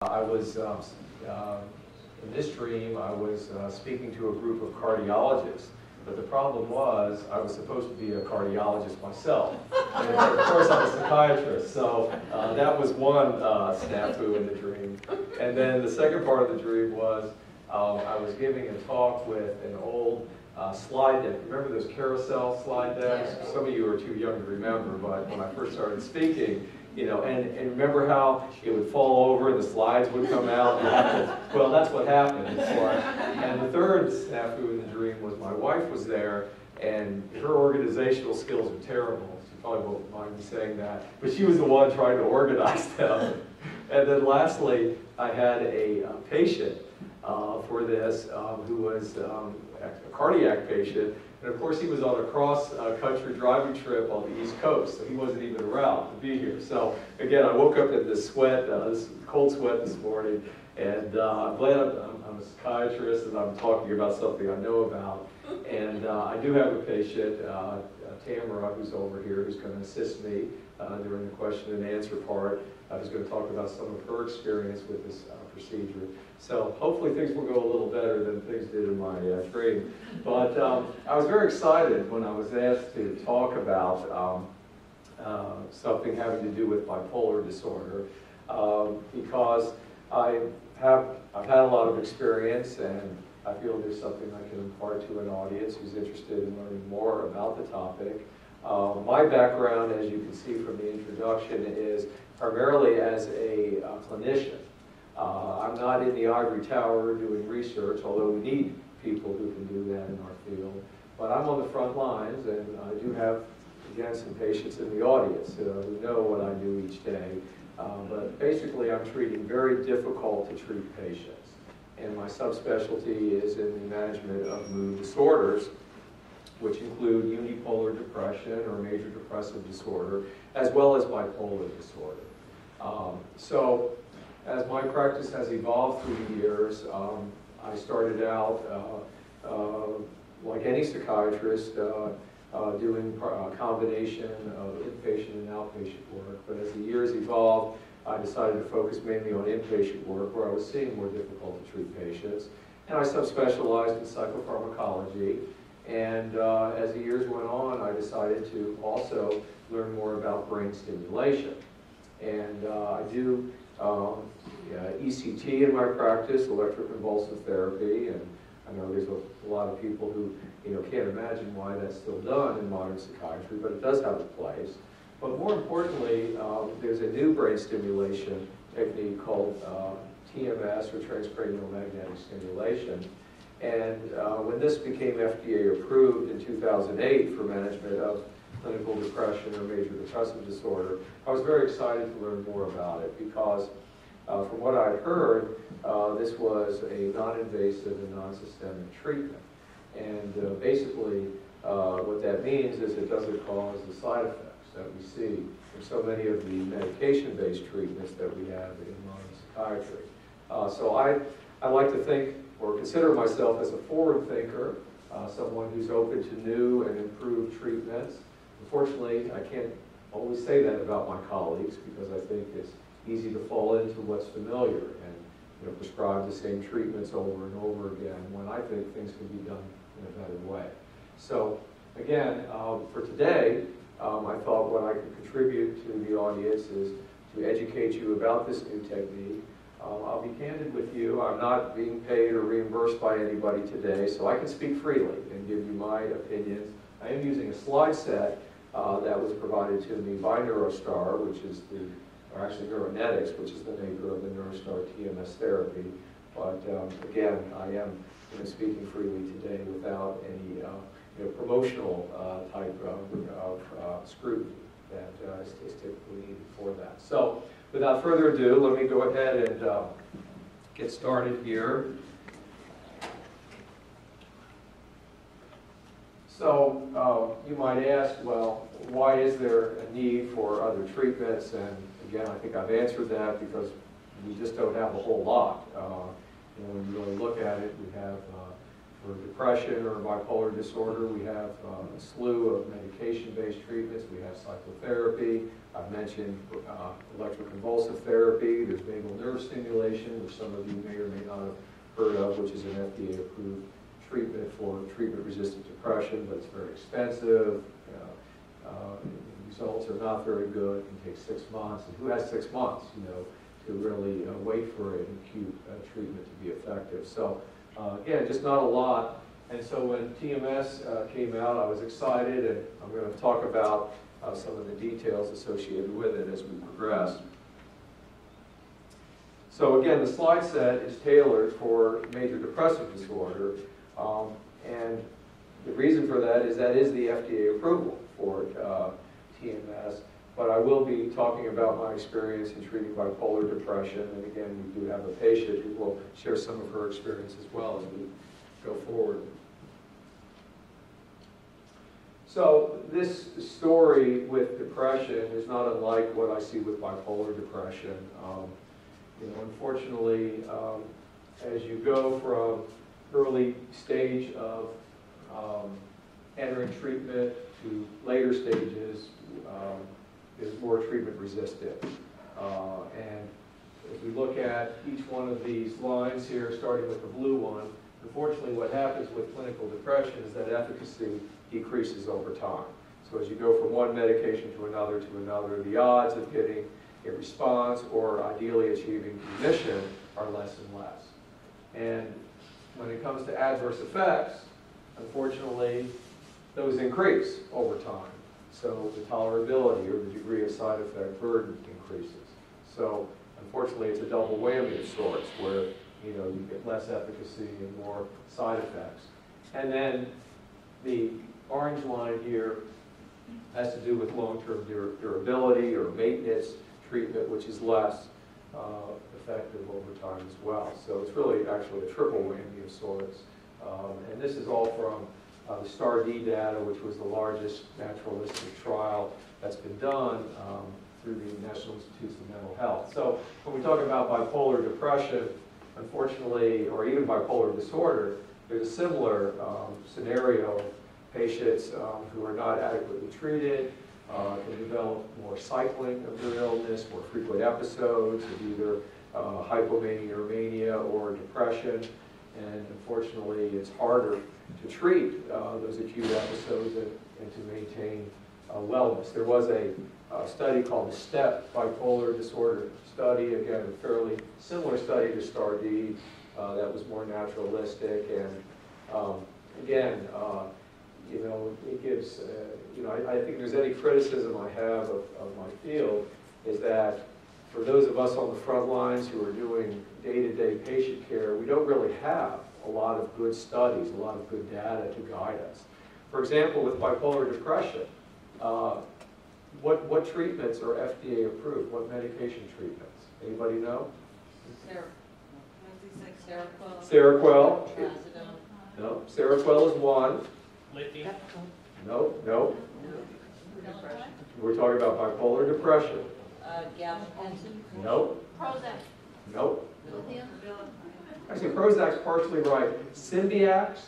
I was, in this dream, I was speaking to a group of cardiologists. But the problem was, I was supposed to be a cardiologist myself. And of course, I'm a psychiatrist. So that was one snafu in the dream. And then the second part of the dream was, I was giving a talk with an old slide deck. Remember those carousel slide decks? Yes. Some of you are too young to remember, but when I first started speaking, you know, and remember how it would fall over and the slides would come out? Well, that's what happened. And the third snafu in the dream was my wife was there, and her organizational skills are terrible. She probably won't mind me saying that. But she was the one trying to organize them. And then lastly, I had a patient for this who was a cardiac patient. And of course, he was on a cross-country driving trip on the East Coast, so he wasn't even around to be here. So again, I woke up in this sweat, this cold sweat this morning, and I'm glad I'm a psychiatrist and I'm talking about something I know about. And I do have a patient, Tamara, who's over here, who's going to assist me during the question and answer part. Who's going to talk about some of her experience with this procedure. So hopefully things will go a little better than things did in my dream. But I was very excited when I was asked to talk about something having to do with bipolar disorder because I've had a lot of experience, and I feel there's something I can impart to an audience who's interested in learning more about the topic. My background, as you can see from the introduction, is primarily as a clinician. I'm not in the ivory tower doing research, although we need people who can do that in our field. But I'm on the front lines, and I do have, again, some patients in the audience who know what I do each day. But basically, I'm treating very difficult to treat patients. And my subspecialty is in the management of mood disorders, which include unipolar depression or major depressive disorder, as well as bipolar disorder. So as my practice has evolved through the years, I started out, like any psychiatrist, doing a combination of inpatient and outpatient work. But as the years evolved, I decided to focus mainly on inpatient work, where I was seeing more difficult to treat patients. And I subspecialized in psychopharmacology. And as the years went on, I decided to also learn more about brain stimulation. And I do ECT in my practice, electroconvulsive therapy, and I know there's a lot of people who can't imagine why that's still done in modern psychiatry, but it does have a place. But more importantly, there's a new brain stimulation technique called TMS, or Transcranial magnetic stimulation. And when this became FDA approved in 2008 for management of clinical depression or major depressive disorder, I was very excited to learn more about it because from what I heard, this was a non-invasive and non-systemic treatment. And basically, what that means is it doesn't cause the side effects that we see in so many of the medication-based treatments that we have in modern psychiatry. So I like to think or consider myself as a forward thinker, someone who's open to new and improved treatments. Unfortunately, I can't always say that about my colleagues because I think it's easy to fall into what's familiar and prescribe the same treatments over and over again when I think things can be done in a better way. So again, for today, I thought what I could contribute to the audience is to educate you about this new technique. I'll be candid with you. I'm not being paid or reimbursed by anybody today, so I can speak freely and give you my opinions. I am using a slide set that was provided to me by NeuroStar, which is or actually Neuronetics, which is the maker of the NeuroStar TMS therapy. But again, I am speaking freely today without any promotional type of scrutiny that is typically needed for that. So without further ado, let me go ahead and get started here. So you might ask, well, why is there a need for other treatments? And again, I think I've answered that because we just don't have a whole lot. When you really look at it, we have For depression or bipolar disorder, we have a slew of medication-based treatments. We have psychotherapy. I've mentioned electroconvulsive therapy. There's vagal nerve stimulation, which some of you may or may not have heard of, which is an FDA-approved treatment for treatment-resistant depression, but it's very expensive. Results are not very good. It can take 6 months. And who has 6 months, to really wait for an acute treatment to be effective? So again, just not a lot. And so when TMS came out, I was excited, and I'm going to talk about some of the details associated with it as we progress. So again, the slide set is tailored for major depressive disorder, and the reason for that is the FDA approval for TMS. But I will be talking about my experience in treating bipolar depression, and again, we do have a patient who will share some of her experience as well as we go forward. So this story with depression is not unlike what I see with bipolar depression. Unfortunately, as you go from early stage of entering treatment to later stages, is more treatment resistant. And if we look at each one of these lines here, starting with the blue one, unfortunately what happens with clinical depression is that efficacy decreases over time. So as you go from one medication to another, the odds of getting a response or ideally achieving remission are less and less. And when it comes to adverse effects, unfortunately, those increase over time. So the tolerability or the degree of side effect burden increases. So unfortunately, it's a double whammy of sorts, where you get less efficacy and more side effects. And then the orange line here has to do with long-term durability or maintenance treatment, which is less effective over time as well. So it's really actually a triple whammy of sorts. And this is all from the STAR-D data, which was the largest naturalistic trial that's been done through the National Institutes of Mental Health. So when we talk about bipolar depression, unfortunately, or even bipolar disorder, there's a similar scenario. Patients who are not adequately treated can develop more cycling of their illness, more frequent episodes of either hypomania or mania or depression. And unfortunately, it's harder to treat those acute episodes and to maintain wellness. There was a study called the STEP bipolar disorder study, again, a fairly similar study to STAR-D that was more naturalistic. And again, it gives, I think there's any criticism I have of my field is that for those of us on the front lines who are doing day-to-day patient care, we don't really have a lot of good studies, a lot of good data to guide us. For example, with bipolar depression, what treatments are FDA approved? What medication treatments? Anybody know? Seroquel. No, Seroquel is one. Lithium. No. We're talking about bipolar depression. Gabapentin. Nope. Prozac. Nope. Lithium. Actually, Prozac's partially right. Symbyax,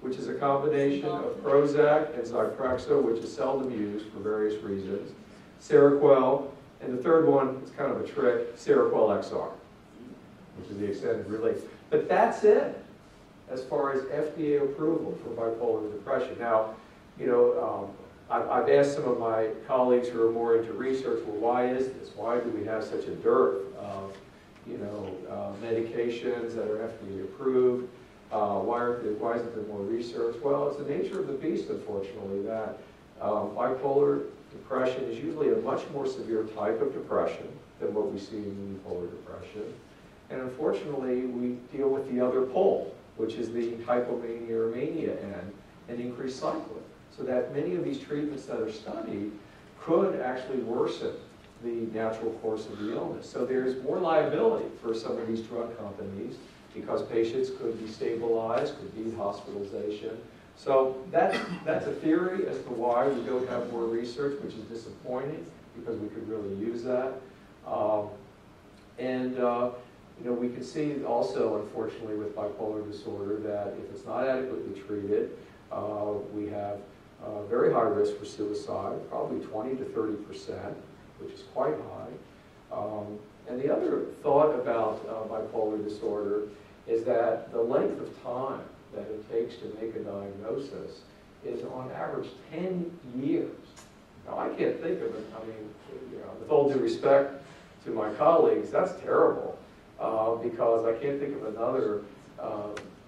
which is a combination of Prozac and Zyprexa, which is seldom used for various reasons. Seroquel, and the third one is kind of a trick, Seroquel XR, which is the extended release. But that's it as far as FDA approval for bipolar depression. Now, I've asked some of my colleagues who are more into research, well, why is this? Why do we have such a dearth of, medications that are FDA approved? Why isn't there more research? Well, it's the nature of the beast, unfortunately, that bipolar depression is usually a much more severe type of depression than what we see in unipolar depression. And unfortunately, we deal with the other pole, which is the hypomania or mania end, and increased cycling. So that many of these treatments that are studied could actually worsen the natural course of the illness. So there's more liability for some of these drug companies because patients could be stabilized, could need hospitalization. So that's a theory as to why we don't have more research, which is disappointing because we could really use that. we can see also, unfortunately, with bipolar disorder that if it's not adequately treated, we have very high risk for suicide, probably 20 to 30%, which is quite high. And the other thought about bipolar disorder is that the length of time that it takes to make a diagnosis is on average 10 years. Now, I can't think of it. I mean, with all due respect to my colleagues, that's terrible because I can't think of another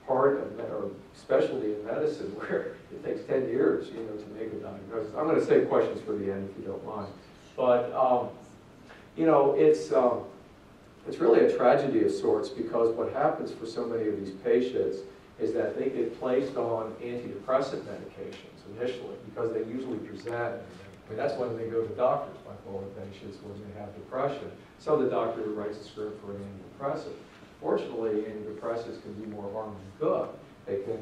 part of or specialty in medicine where it takes 10 years, to make a diagnosis. I'm going to save questions for the end if you don't mind. But, it's really a tragedy of sorts because what happens for so many of these patients is that they get placed on antidepressant medications initially because they usually present, I mean, that's when they go to doctors, bipolar patients, when they have depression. So the doctor writes a script for an antidepressant. Fortunately, antidepressants can do more harm than good. They can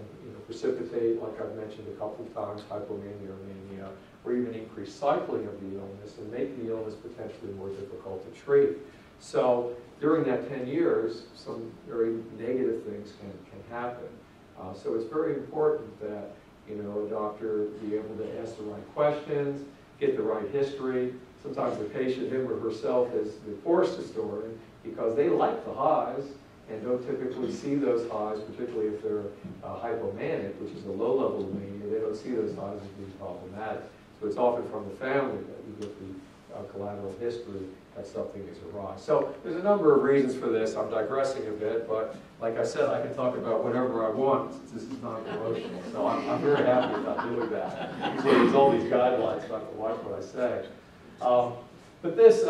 precipitate, like I've mentioned a couple of times, hypomania or mania, or even increase cycling of the illness and make the illness potentially more difficult to treat. So during that 10 years, some very negative things can happen. So it's very important that a doctor be able to ask the right questions, get the right history. Sometimes the patient, him or herself, is the forced historian because they like the highs and don't typically see those highs, particularly if they're hypomanic, which is a low level of mania. They don't see those highs as being problematic. So it's often from the family that you get the collateral history that something is awry. So there's a number of reasons for this. I'm digressing a bit, but like I said, I can talk about whatever I want since this is not promotional. So I'm very happy about doing that. Usually there's all these guidelines about to watch what I say. But this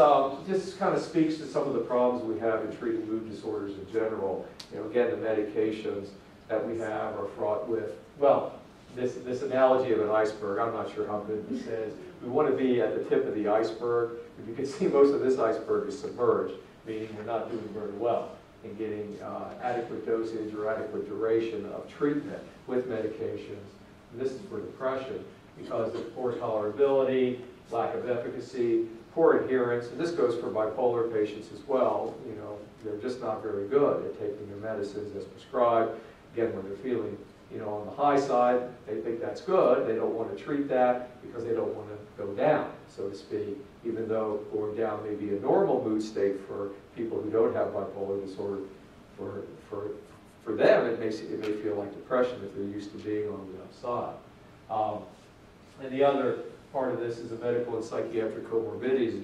just kind of speaks to some of the problems we have in treating mood disorders in general. Again, the medications that we have are fraught with, well, this analogy of an iceberg. I'm not sure how good this is. We want to be at the tip of the iceberg. If you can see, most of this iceberg is submerged, meaning we're not doing very well in getting adequate dosage or adequate duration of treatment with medications. And this is for depression because of poor tolerability, lack of efficacy, poor adherence, and this goes for bipolar patients as well. They're just not very good at taking their medicines as prescribed. Again, when they're feeling on the high side, they think that's good. They don't want to treat that because they don't want to go down, so to speak, even though going down may be a normal mood state for people who don't have bipolar disorder. For them, it may feel like depression if they're used to being on the upside. And the other part of this is the medical and psychiatric comorbidities,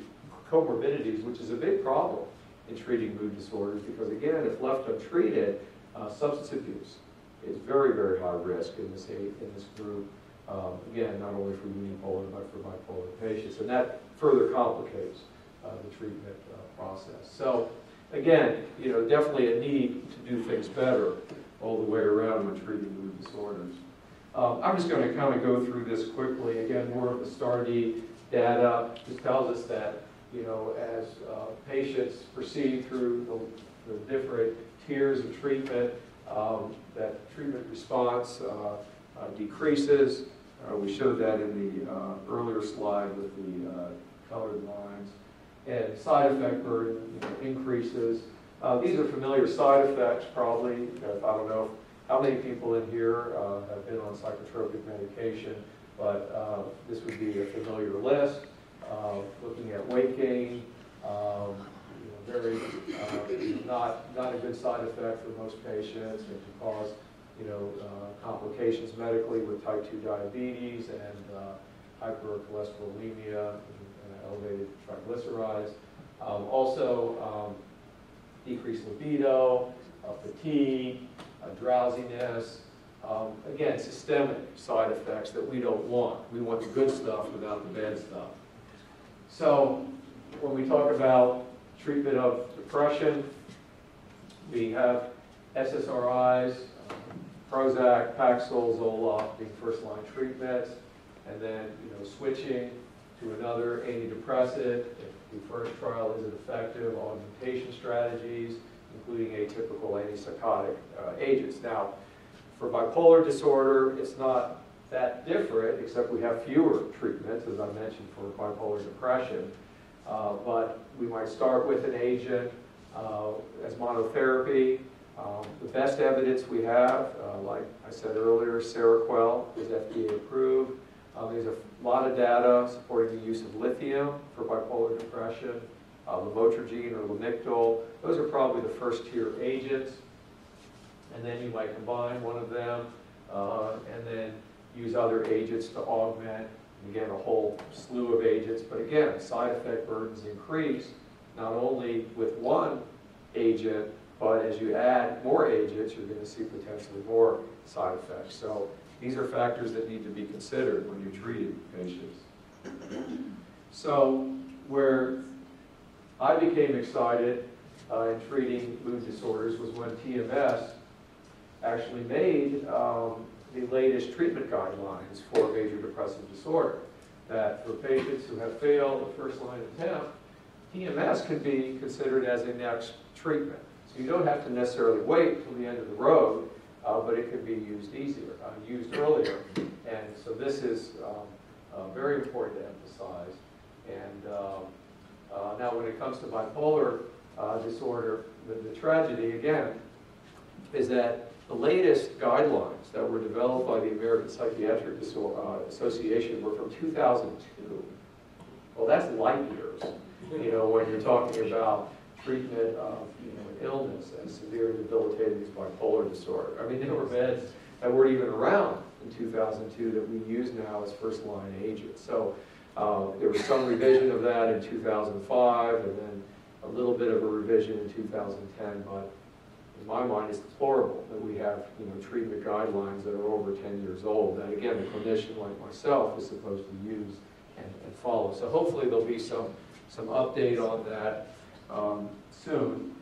which is a big problem in treating mood disorders because, again, if left untreated, substance abuse is very, very high risk in this group. Again, not only for unipolar, but for bipolar patients. And that further complicates the treatment process. So, again, definitely a need to do things better all the way around when treating mood disorders. I'm just going to kind of go through this quickly. Again, more of the STAR-D data just tells us that, as patients proceed through the different tiers of treatment, that treatment response decreases. We showed that in the earlier slide with the colored lines. And side effect burden increases. These are familiar side effects, probably. I don't know how many people in here have been on psychotropic medication, but this would be a familiar list. Looking at weight gain, very not a good side effect for most patients. It can cause complications medically with type 2 diabetes and hypercholesterolemia and elevated triglycerides. Also, decreased libido, fatigue, drowsiness. Again, systemic side effects that we don't want. We want the good stuff without the bad stuff. So when we talk about treatment of depression, we have SSRIs, Prozac, Paxil, Zoloft being first-line treatments, and then switching to another antidepressant if the first trial isn't effective, augmentation strategies, including atypical antipsychotic agents. Now, for bipolar disorder, it's not that different, except we have fewer treatments, as I mentioned, for bipolar depression. But we might start with an agent, as monotherapy. The best evidence we have, like I said earlier, Seroquel is FDA approved. There's a lot of data supporting the use of lithium for bipolar depression, lamotrigine or Lamictal. Those are probably the first tier agents. And then you might combine one of them and then use other agents to augment. And again, a whole slew of agents. But again, side effect burdens increase not only with one agent, but as you add more agents, you're going to see potentially more side effects. So these are factors that need to be considered when you're treating patients. So where I became excited in treating mood disorders was when TMS actually made the latest treatment guidelines for major depressive disorder. That for patients who have failed the first line attempt, TMS can be considered as a next treatment. So you don't have to necessarily wait till the end of the road, but it can be used earlier. And so this is very important to emphasize. And now when it comes to bipolar disorder, the tragedy, again, is that the latest guidelines that were developed by the American Psychiatric Association were from 2002. Well, that's light years, you know, when you're talking about treatment of illness and severe and debilitating bipolar disorder. I mean, there were meds that weren't even around in 2002 that we use now as first-line agents. So there was some revision of that in 2005, and then a little bit of a revision in 2010. But in my mind, it's deplorable that we have treatment guidelines that are over 10 years old. That again, a clinician like myself is supposed to use and follow. So hopefully there'll be some update on that soon.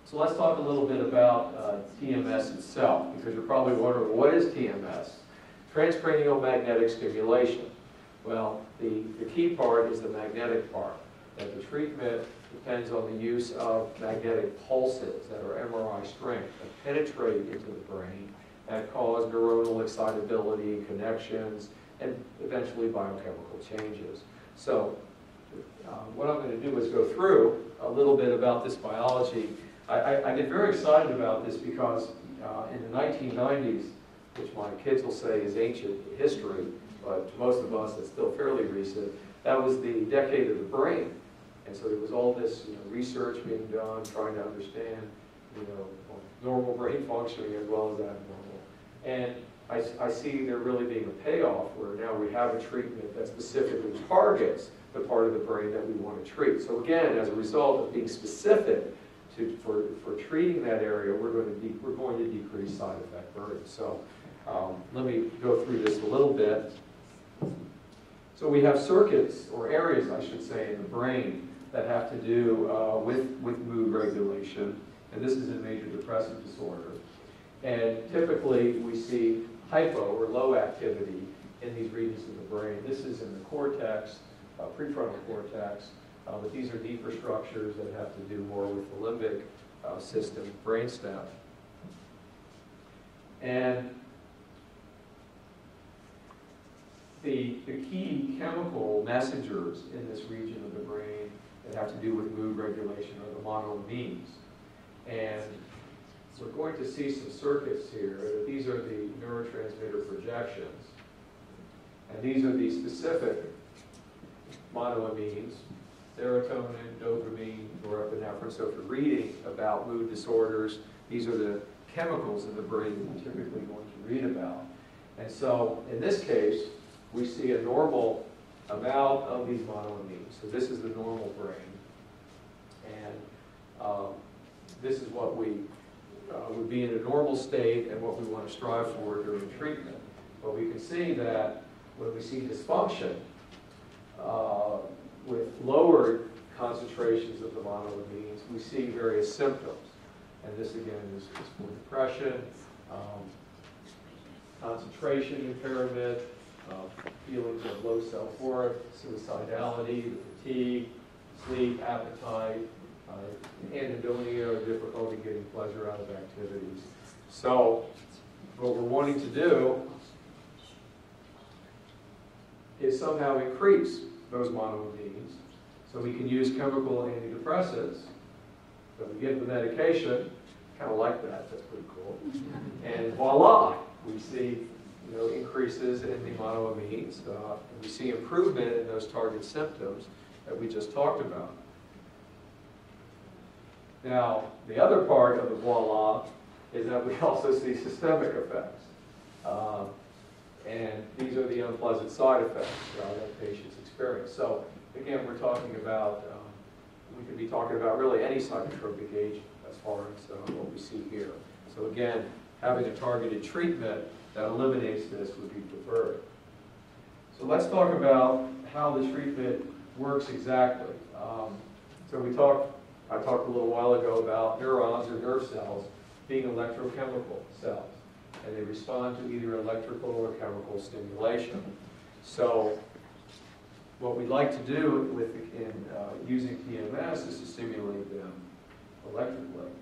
So let's talk a little bit about TMS itself, because you're probably wondering, what is TMS? Transcranial magnetic stimulation. Well, the key part is the magnetic part, that the treatment depends on the use of magnetic pulses that are MRI strength, that penetrate into the brain, that cause neuronal excitability, connections, and eventually biochemical changes. So what I'm going to do is go through a little bit about this biology. I get very excited about this because in the 1990s, which my kids will say is ancient history, but to most of us it's still fairly recent, that was the decade of the brain. And so there was all this research being done, trying to understand normal brain functioning as well as abnormal. And I see there really being a payoff where now we have a treatment that specifically targets the part of the brain that we want to treat. So again, as a result of being specific for treating that area, we're going to decrease side effect burden. So let me go through this a little bit. So we have circuits, or areas I should say, in the brain that have to do with mood regulation. And this is in major depressive disorder. And typically we see hypo or low activity in these regions of the brain. This is in the cortex, prefrontal cortex, but these are deeper structures that have to do more with the limbic system, brainstem. And the key chemical messengers in this region of the brain that have to do with mood regulation are the monoamines. And we're going to see some circuits here. These are the neurotransmitter projections. And these are the specific monoamines: serotonin, dopamine, norepinephrine. So if you're reading about mood disorders, these are the chemicals in the brain that you're typically going to read about. And so in this case, we see a normal amount of these monoamines. So this is the normal brain. And this is what we would be in a normal state and what we want to strive for during treatment. But we can see that when we see dysfunction with lowered concentrations of the monoamines, we see various symptoms. And this again is for depression, concentration impairment, feelings of low self-worth, suicidality, fatigue, sleep, appetite, anhedonia, or difficulty getting pleasure out of activities. So what we're wanting to do is somehow increase those monoamines so we can use chemical antidepressants So we give the medication, kind of like that, that's pretty cool. And voila, we see increases in the monoamines. And we see improvement in those target symptoms that we just talked about. Now, the other part of the voila is that we also see systemic effects. And these are the unpleasant side effects that patients experience. So again, we're talking about, we could be talking about really any psychotropic agent as far as what we see here. So again, having a targeted treatment that eliminates this would be preferred. So let's talk about how the treatment works exactly. I talked a little while ago about neurons or nerve cells being electrochemical cells, and they respond to either electrical or chemical stimulation. So what we'd like to do using TMS is to stimulate them electrically.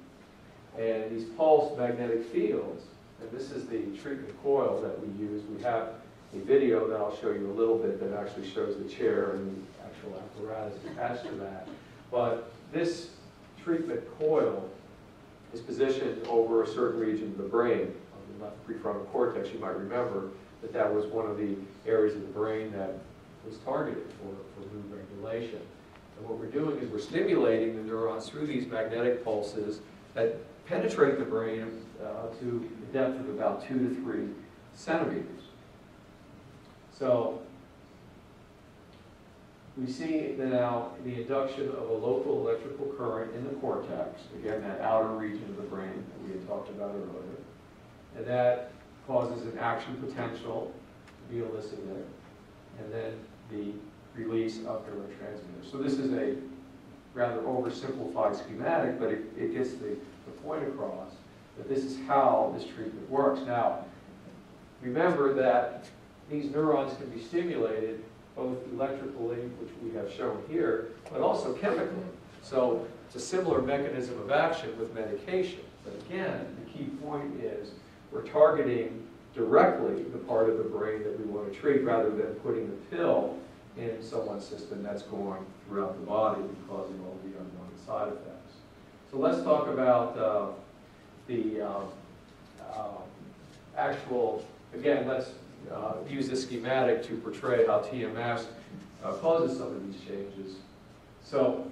And these pulsed magnetic fields, and this is the treatment coil that we use. We have a video that I'll show you a little bit that actually shows the chair and the actual apparatus attached to that. But this treatment coil is positioned over a certain region of the brain, on the left prefrontal cortex. You might remember that that was one of the areas of the brain that was targeted for mood regulation. And what we're doing is we're stimulating the neurons through these magnetic pulses that penetrate the brain to a depth of about 2 to 3 centimeters. So we see now the induction of a local electrical current in the cortex, again, that outer region of the brain that we had talked about earlier. And that causes an action potential to be elicited, and then the release of neurotransmitters. So this is a rather oversimplified schematic, but it gets the point across that this is how this treatment works. Now, remember that these neurons can be stimulated both electrically, which we have shown here, but also chemically. So it's a similar mechanism of action with medication. But again, the key point is we're targeting directly the part of the brain that we want to treat rather than putting the pill in someone's system that's going throughout the body and causing all the unwanted side effects. So let's talk about the actual, again, let's use this schematic to portray how TMS causes some of these changes. So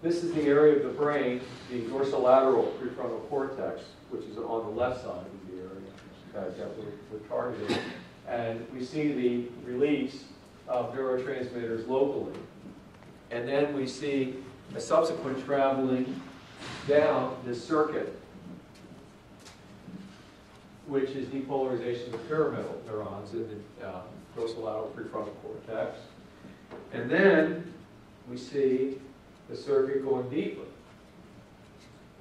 this is the area of the brain, the dorsolateral prefrontal cortex, which is on the left side of the area that we're targeting. And we see the release of neurotransmitters locally. And then we see a subsequent traveling down this circuit, which is depolarization of pyramidal neurons in the dorsolateral prefrontal cortex. And then we see the circuit going deeper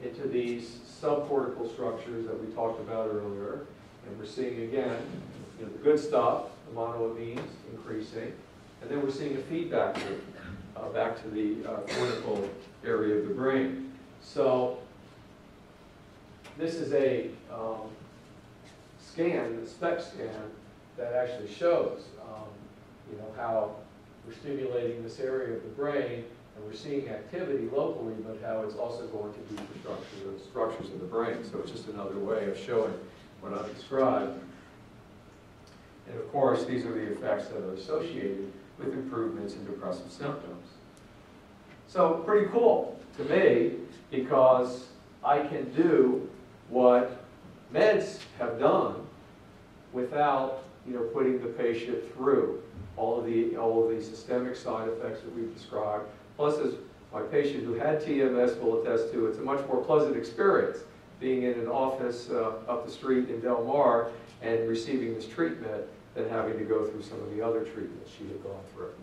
into these subcortical structures that we talked about earlier. And we're seeing, again, the good stuff, the monoamines increasing. And then we're seeing a feedback loop back to the cortical area of the brain. So this is a scan, the SPECT scan, that actually shows how we're stimulating this area of the brain, and we're seeing activity locally, but how it's also going to destructure the structures of the brain. So it's just another way of showing what I've described. And of course, these are the effects that are associated with improvements in depressive symptoms. So pretty cool to me, because I can do what meds have done without putting the patient through all of the systemic side effects that we've described. Plus, as my patient who had TMS will attest to, it's a much more pleasant experience being in an office up the street in Del Mar and receiving this treatment than having to go through some of the other treatments she had gone through.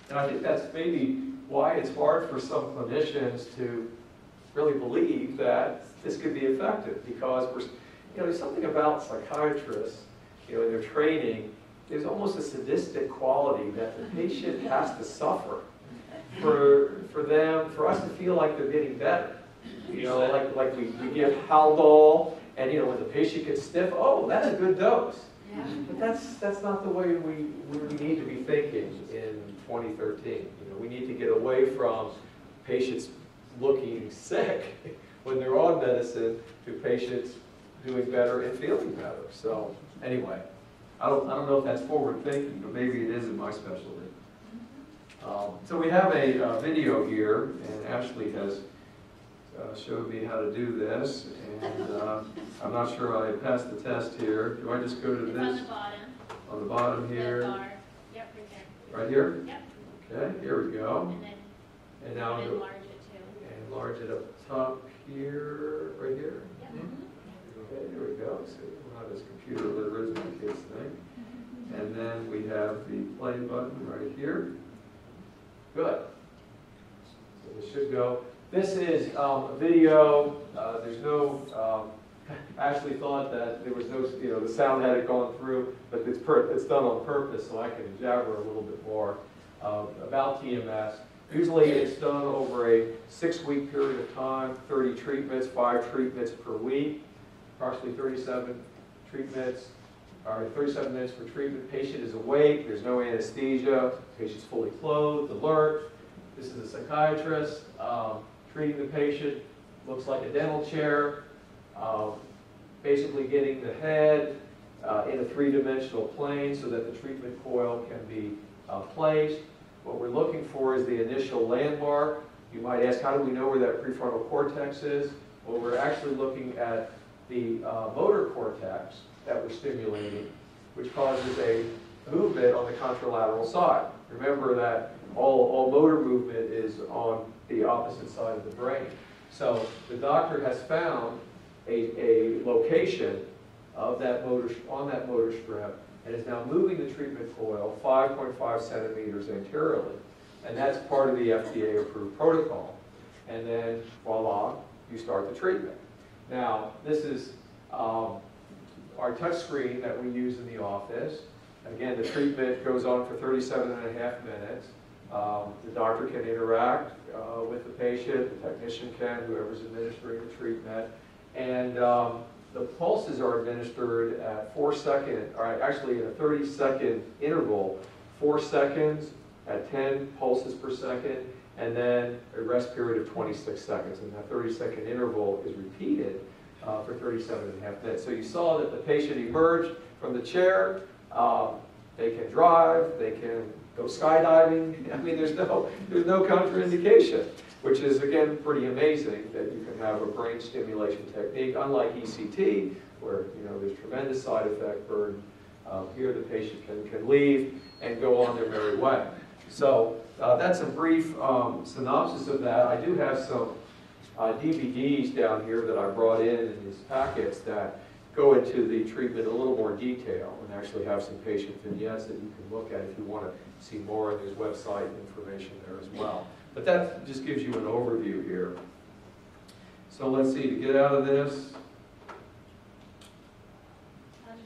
And I think that's maybe why it's hard for some clinicians to really believe that this could be effective, because there's something about psychiatrists, in their training, there's almost a sadistic quality that the patient has to suffer for us to feel like they're getting better. Like we give Haldol, and when the patient gets stiff, oh, that's a good dose. Yeah. But that's not the way we need to be thinking in 2013. we need to get away from patients looking sick when they're on medicine to patients doing better and feeling better. So anyway, I don't know if that's forward thinking, but maybe it is in my specialty. So we have a video here, and Ashley has showed me how to do this, and I'm not sure I passed the test here. Do I just go to It's this? on the bottom. On the bottom here? The bar. Yep, right there. Right here? Yep. Okay, here we go. And then And now you go, enlarge it too. enlarge it up top here, right here. Yep. Okay, here we go. So we're not as computer literate as my kids think. And then we have the play button right here. Good. So this should go. This is a video. There's no. Ashley thought that there was no, the sound hadn't gone through, but it's done on purpose, so I can jabber a little bit more about TMS. Usually it's done over a 6-week period of time, 30 treatments, 5 treatments per week, approximately 37 treatments, or 37 minutes for treatment. Patient is awake, there's no anesthesia, patient's fully clothed, alert. This is a psychiatrist treating the patient. Looks like a dental chair, basically getting the head in a 3-dimensional plane so that the treatment coil can be placed. What we're looking for is the initial landmark. You might ask, how do we know where that prefrontal cortex is? Well, we're actually looking at the motor cortex that we're stimulating, which causes a movement on the contralateral side. Remember that all motor movement is on the opposite side of the brain. So the doctor has found a location of that on that motor strip, and is now moving the treatment coil 5.5 centimeters anteriorly. And that's part of the FDA-approved protocol. And then, voila, you start the treatment. Now, this is our touch screen that we use in the office. Again, the treatment goes on for 37.5 minutes. The doctor can interact with the patient, the technician can, whoever's administering the treatment. And the pulses are administered at 4-second, or actually in a 30-second interval, 4 seconds at 10 pulses per second, and then a rest period of 26 seconds. And that 30-second interval is repeated for 37.5 minutes. So you saw that the patient emerged from the chair. They can drive, they can go skydiving. I mean, there's no contraindication, which is, again, pretty amazing that you can have a brain stimulation technique, unlike ECT, where there's tremendous side effect burden. Here the patient can leave and go on their merry way. So that's a brief synopsis of that. I do have some DVDs down here that I brought in these packets that go into the treatment in a little more detail and actually have some patient vignettes that you can look at if you want to see more, and there's website information there as well. But that just gives you an overview here. So let's see, to get out of this. If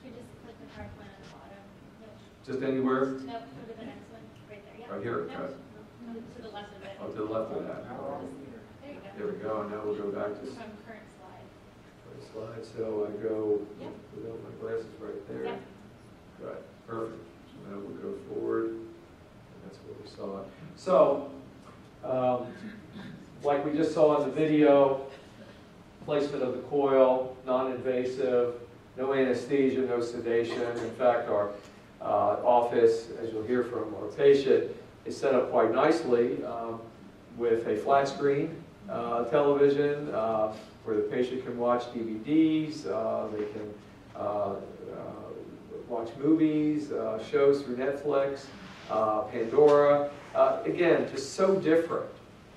you just click the card one on the bottom. Nope. Just anywhere? Nope, go to the next one. Right there. Yep. Right here? Nope. No, to the left of it. Oh, to the left of that. There you go. There we go, and now we'll go back to From current slide. slide. So I go, Yep. without my glasses right there. Yep. Good, perfect. So now we'll go forward, and that's what we saw. So, like we just saw in the video, placement of the coil, non-invasive, no anesthesia, no sedation. In fact, our office, as you'll hear from our patient, is set up quite nicely with a flat screen television where the patient can watch DVDs, they can watch movies, shows through Netflix, Pandora. Again, just so different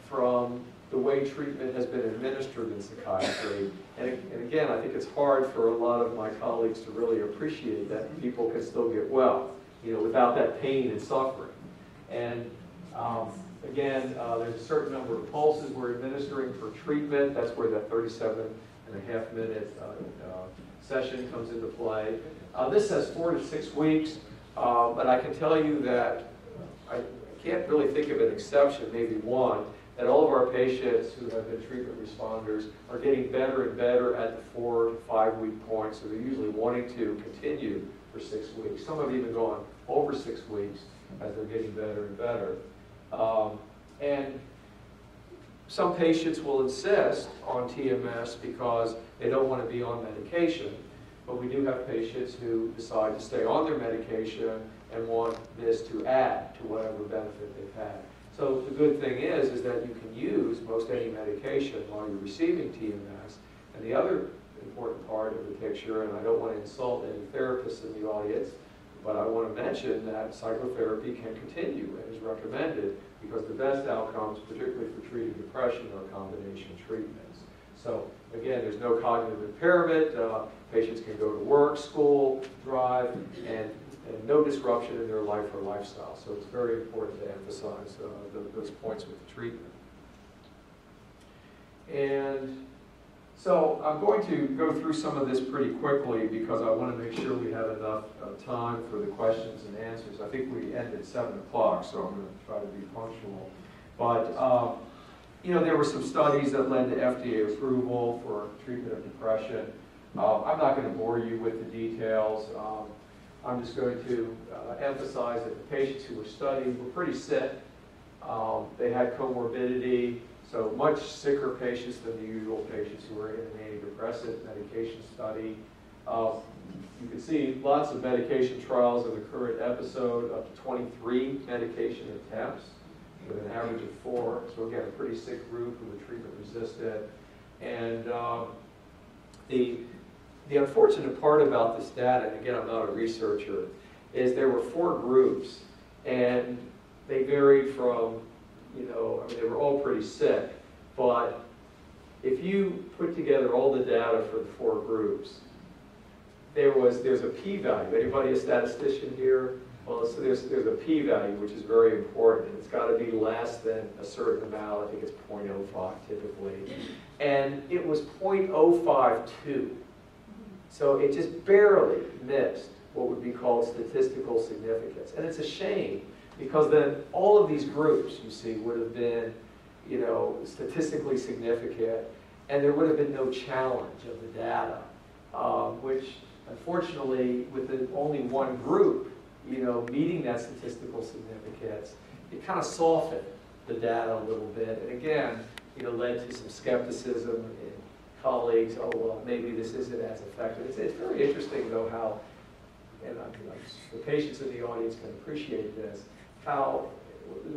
from the way treatment has been administered in psychiatry. And again, I think it's hard for a lot of my colleagues to really appreciate that people can still get well, without that pain and suffering. And again, there's a certain number of pulses we're administering for treatment. That's where that 37.5-minute session comes into play. This says 4 to 6 weeks, but I can tell you that I can't really think of an exception, maybe one, that all of our patients who have been treatment responders are getting better and better at the 4 to 5 week point, so they're usually wanting to continue for 6 weeks. Some have even gone over 6 weeks as they're getting better and better. And some patients will insist on TMS because they don't want to be on medication, but we do have patients who decide to stay on their medication and want this to add to whatever benefit they've had. So the good thing is that you can use most any medication while you're receiving TMS. And the other important part of the picture, and I don't want to insult any therapists in the audience, but I want to mention that psychotherapy can continue and is recommended because the best outcomes, particularly for treating depression, are combination treatments. So again, there's no cognitive impairment. Patients can go to work, school, drive, and no disruption in their life or lifestyle. So it's very important to emphasize those points with the treatment. And so I'm going to go through some of this pretty quickly because I want to make sure we have enough time for the questions and answers. I think we end at 7 o'clock, so I'm going to try to be punctual. But, you know, there were some studies that led to FDA approval for treatment of depression. I'm not going to bore you with the details. I'm just going to emphasize that the patients who were studied were pretty sick. They had comorbidity. So much sicker patients than the usual patients who were in an antidepressant medication study. You can see lots of medication trials in the current episode, up to 23 medication attempts with an average of 4. So again, a pretty sick group who were treatment resistant. And the unfortunate part about this data, and again, I'm not a researcher, is there were 4 groups, and they varied from, you know, I mean, they were all pretty sick, but if you put together all the data for the 4 groups, there's a p-value. Anybody a statistician here? Well, so there's a p-value, which is very important. It's got to be less than a certain amount. I think it's 0.05 typically. And it was 0.052. So it just barely missed what would be called statistical significance. And it's a shame, because then all of these groups, you see, would have been, you know, statistically significant, and there would have been no challenge of the data, which, unfortunately, with only one group, you know, meeting that statistical significance, it kind of softened the data a little bit, and again, you know, led to some skepticism in colleagues. Oh, well, maybe this isn't as effective. It's very interesting, though, how, and the patients in the audience can appreciate this,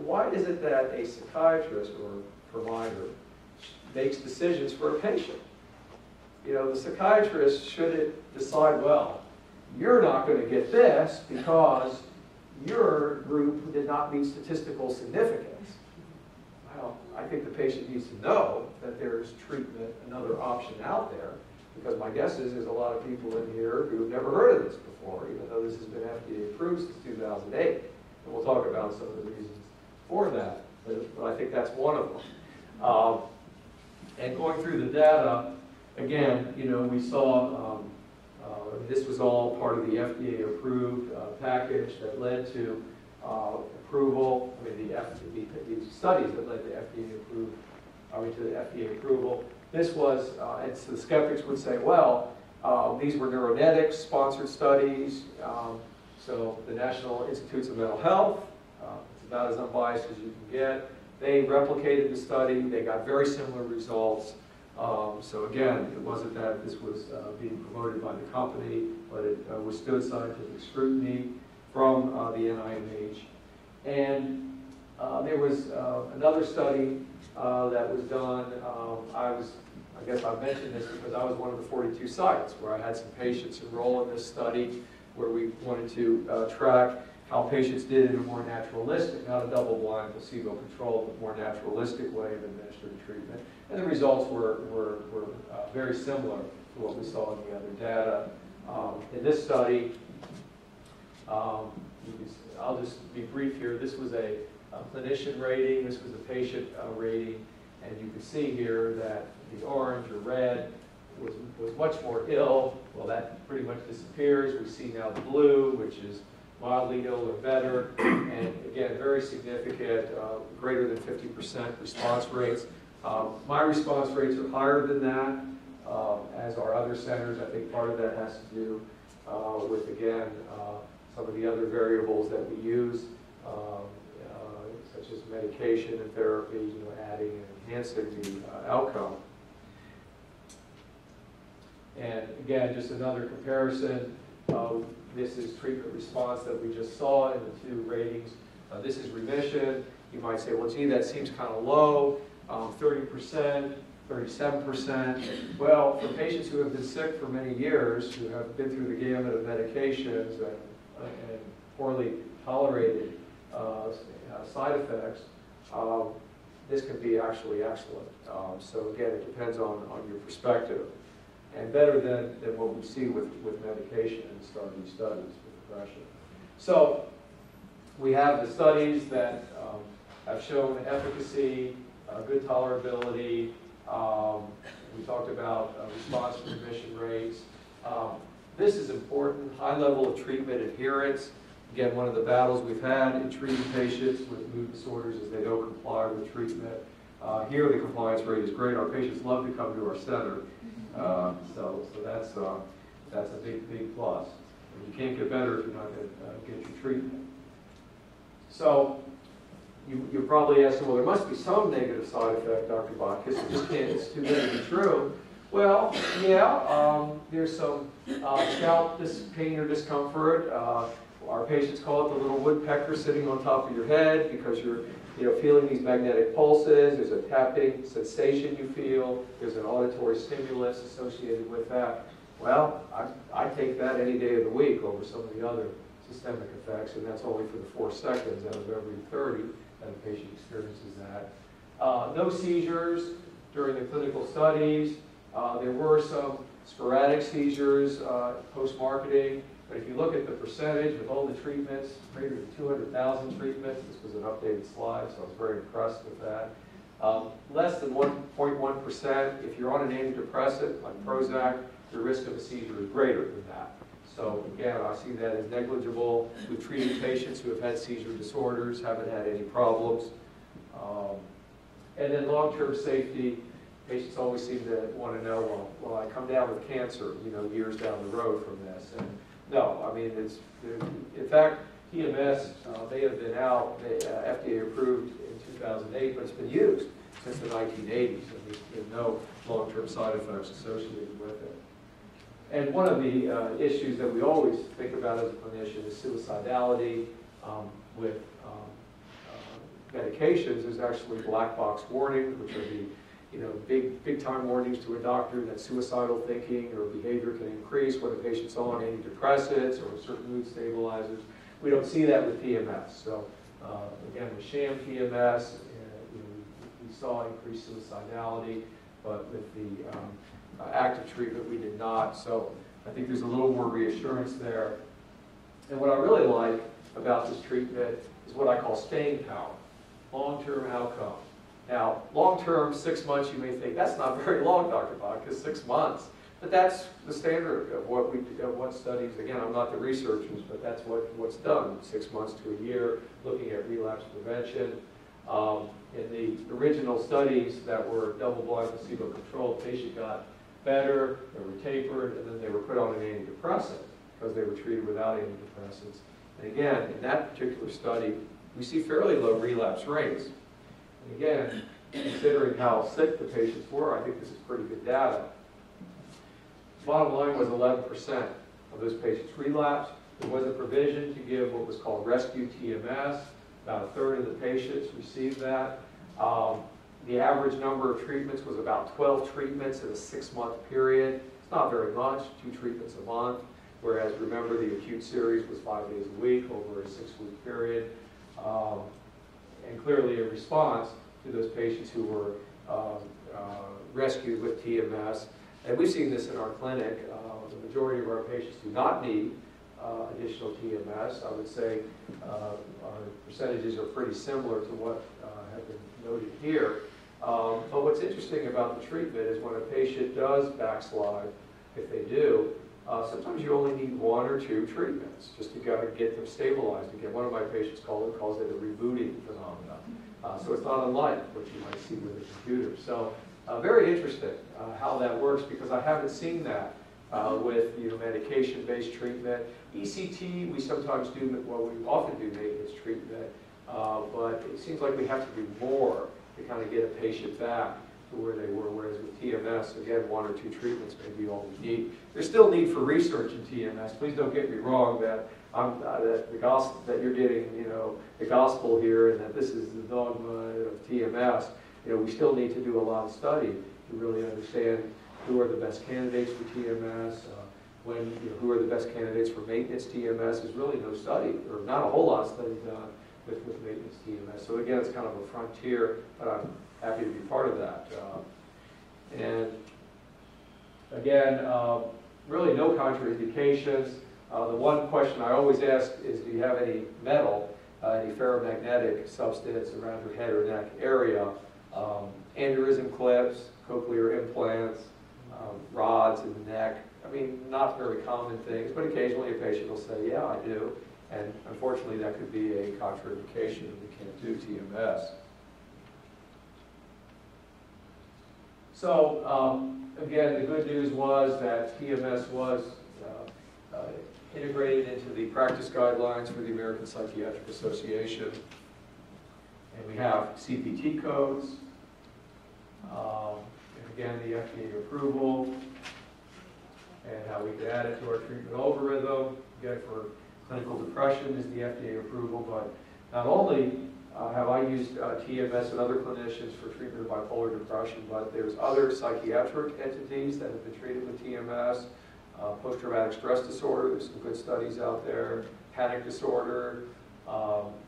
why is it that a psychiatrist or provider makes decisions for a patient? You know, the psychiatrist should decide, well, you're not going to get this because your group did not meet statistical significance. Well, I think the patient needs to know that there's treatment, another option out there, because my guess is there's a lot of people in here who have never heard of this before, even though this has been FDA approved since 2008. And we'll talk about some of the reasons for that, but I think that's one of them. And going through the data, again, you know, we saw this was all part of the FDA approved package that led to approval. I mean, the studies that led to FDA approved, to the FDA approval. This was, and so the skeptics would say, well, these were neuronetics sponsored studies. So the National Institutes of Mental Health, it's about as unbiased as you can get. They replicated the study. They got very similar results. So again, it wasn't that this was being promoted by the company, but it withstood scientific scrutiny from the NIMH. And there was another study that was done. I guess I mentioned this because I was one of the 42 sites where I had some patients enroll in this study, where we wanted to track how patients did in a more naturalistic, not a double-blind, placebo-controlled, but more naturalistic way of administering treatment. And the results were very similar to what we saw in the other data. In this study, I'll just be brief here. This was a clinician rating. This was a patient rating. And you can see here that the orange or red was much more ill. Well, that pretty much disappears. We see now the blue, which is mildly ill or better. And again, very significant, greater than 50% response rates. My response rates are higher than that, as are other centers. I think part of that has to do with, again, some of the other variables that we use. such as medication and therapy, you know, adding and enhancing the outcome. And again, just another comparison. This is treatment response that we just saw in the two ratings. This is remission. You might say, well, gee, that seems kind of low, 30%, 37%. Well, for patients who have been sick for many years, who have been through the gamut of medications and poorly tolerated side effects, this can be actually excellent. So again, it depends on your perspective. And better than what we see with medication in starting studies with depression. So we have the studies that have shown efficacy, good tolerability. We talked about response to remission rates. This is important, high level of treatment adherence. Again, one of the battles we've had in treating patients with mood disorders is they don't comply with treatment. Here the compliance rate is great. Our patients love to come to our center. So that's a big plus. And you can't get better if you're not going to get your treatment. So you're probably asking, well, there must be some negative side effect, Dr. Botkiss. It just can't, it's too good to be true. Well, yeah, there's some scalp pain or discomfort. Our patients call it the little woodpecker sitting on top of your head because you're feeling these magnetic pulses. There's a tapping sensation you feel. There's an auditory stimulus associated with that. Well, I take that any day of the week over some of the other systemic effects, and that's only for the 4 seconds out of every 30 that a patient experiences that. No seizures during the clinical studies. There were some sporadic seizures post-marketing. But if you look at the percentage with all the treatments, greater than 200,000 treatments, this was an updated slide, so I was very impressed with that. Less than 1.1%, if you're on an antidepressant like Prozac, the risk of a seizure is greater than that. So again, I see that as negligible. We've treated patients who have had seizure disorders, haven't had any problems. And then long-term safety, patients always seem to want to know, well, I come down with cancer, years down the road from this. And no, I mean, in fact, TMS, they have been out, FDA approved in 2008, but it's been used since the 1980s, and there's been no long-term side effects associated with it. And one of the issues that we always think about as a clinician is suicidality. With medications, there's actually black box warnings, which are the big time warnings to a doctor that suicidal thinking or behavior can increase when a patient's on antidepressants or certain mood stabilizers. We don't see that with TMS. So again, with sham TMS, we saw increased suicidality, but with the active treatment, we did not. So I think there's a little more reassurance there. And what I really like about this treatment is what I call staying power, long-term outcome. Now, long-term, 6 months, you may think, that's not very long, Dr. Botkiss, 6 months. But that's the standard of what studies, again, I'm not the researchers, but that's what's done, 6 months to a year, looking at relapse prevention. In the original studies that were double-blind, placebo-controlled, patient got better, they were tapered, and then they were put on an antidepressant because they were treated without antidepressants. And again, in that particular study, we see fairly low relapse rates. And again, considering how sick the patients were, I think this is pretty good data. Bottom line was 11% of those patients relapsed. There was a provision to give what was called rescue TMS. About a third of the patients received that. The average number of treatments was about 12 treatments in a 6-month period. It's not very much, 2 treatments a month, whereas remember the acute series was 5 days a week over a 6-week period. And clearly a response to those patients who were rescued with TMS. And we've seen this in our clinic. The majority of our patients do not need additional TMS. I would say our percentages are pretty similar to what have been noted here. But what's interesting about the treatment is when a patient does backslide, if they do, sometimes you only need 1 or 2 treatments just to get them stabilized again. One of my patients calls it a rebooting phenomenon. So it's not unlike what you might see with a computer. So very interesting how that works, because I haven't seen that with medication-based treatment. ECT, we sometimes do, well, we often do maintenance treatment. but it seems like we have to do more to kind of get a patient back to where they were, whereas with TMS, again, 1 or 2 treatments may be all we need. There's still need for research in TMS. Please don't get me wrong that that the gospel, that you're getting, you know, the gospel here, and that this is the dogma of TMS. You know, we still need to do a lot of study to really understand who are the best candidates for TMS, who are the best candidates for maintenance TMS. There's really no study, or not a whole lot of study done with maintenance TMS. So again, it's kind of a frontier, but I'm happy to be part of that. And again, really no contraindications. The one question I always ask is, do you have any metal, any ferromagnetic substance around your head or neck area? Aneurysm clips, cochlear implants, rods in the neck. I mean, not very common things, but occasionally a patient will say, yeah, I do. And unfortunately, that could be a contraindication. We can't do TMS. So, again, the good news was that TMS was integrated into the practice guidelines for the American Psychiatric Association. And we have CPT codes. And again, the FDA approval. And how we can add it to our treatment algorithm. Again, for clinical depression is the FDA approval, but not only have I used TMS and other clinicians for treatment of bipolar depression, but there's other psychiatric entities that have been treated with TMS, post-traumatic stress disorder, there's some good studies out there, panic disorder,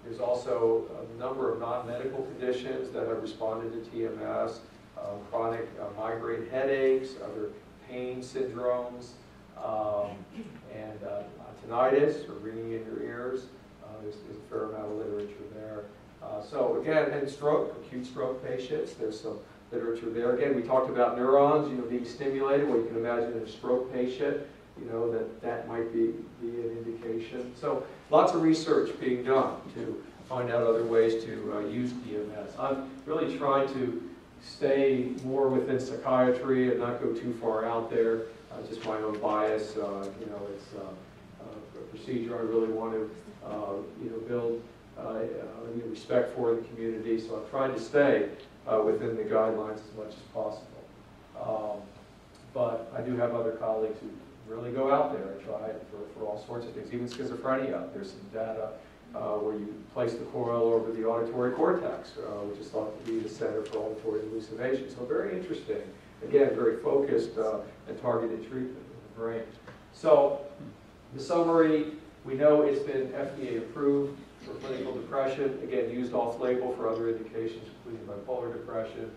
there's also a number of non-medical conditions that have responded to TMS, chronic migraine headaches, other pain syndromes, and tinnitus, or ringing in your ears. There's a fair amount of literature there. So again, and stroke, acute stroke patients, there's some literature there. Again, we talked about neurons, being stimulated. Well, you can imagine in a stroke patient, that might be an indication. So lots of research being done to find out other ways to use TMS. I'm really trying to stay more within psychiatry and not go too far out there. Just my own bias. It's a procedure I really want to build respect for in the community. So I'm trying to stay within the guidelines as much as possible. But I do have other colleagues who really go out there and try it for all sorts of things. Even schizophrenia, there's some data where you place the coil over the auditory cortex, which is thought to be the center for auditory hallucination. So very interesting. Again, very focused and targeted treatment in the brain. So the summary, we know it's been FDA approved for clinical depression. Again, used off-label for other indications, including bipolar depression.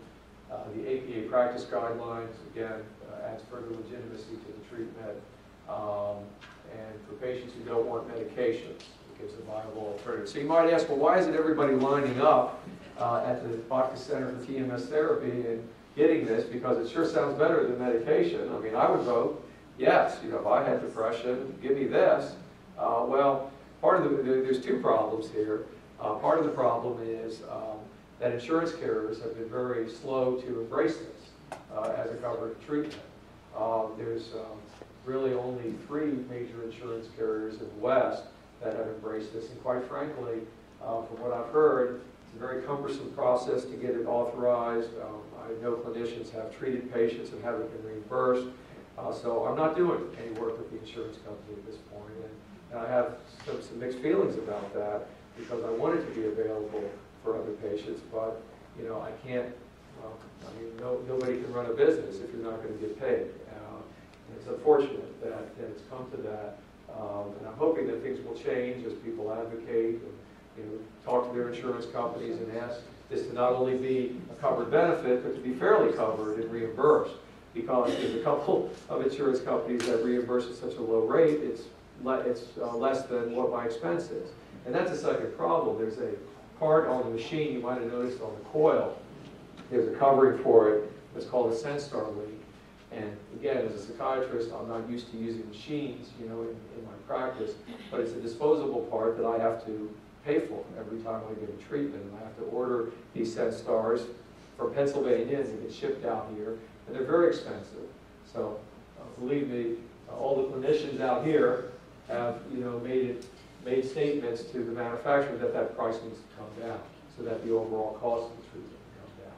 The APA practice guidelines, again, adds further legitimacy to the treatment. And for patients who don't want medications, it gives a viable alternative. So you might ask, well, why isn't everybody lining up at the Botkiss Center for TMS Therapy and getting this? Because it sure sounds better than medication. I mean, I would vote yes. If I had depression, give me this. Well, there's two problems here. Part of the problem is that insurance carriers have been very slow to embrace this as a covered treatment. There's really only 3 major insurance carriers in the West that have embraced this, and quite frankly, from what I've heard, it's a very cumbersome process to get it authorized. I know clinicians have treated patients and haven't been reimbursed, so I'm not doing any work with the insurance company at this point, and I have some mixed feelings about that because I want it to be available for other patients, but I can't. Nobody can run a business if you're not going to get paid. It's unfortunate that it's come to that, and I'm hoping that things will change as people advocate and talk to their insurance companies and ask this to not only be a covered benefit, but to be fairly covered and reimbursed. Because there's a couple of insurance companies that reimburse at such a low rate, it's less than what my expense is. And that's a second problem. There's a part on the machine, you might have noticed on the coil, there's a covering for it. It's called a Senstar link. And again, as a psychiatrist, I'm not used to using machines, in my practice, but it's a disposable part that I have to pay for every time I get a treatment. And I have to order these Senstars from Pennsylvania and they get shipped out here, and they're very expensive. So believe me, all the clinicians out here have, made it made statements to the manufacturer that that price needs to come down so that the overall cost of the treatment can come down.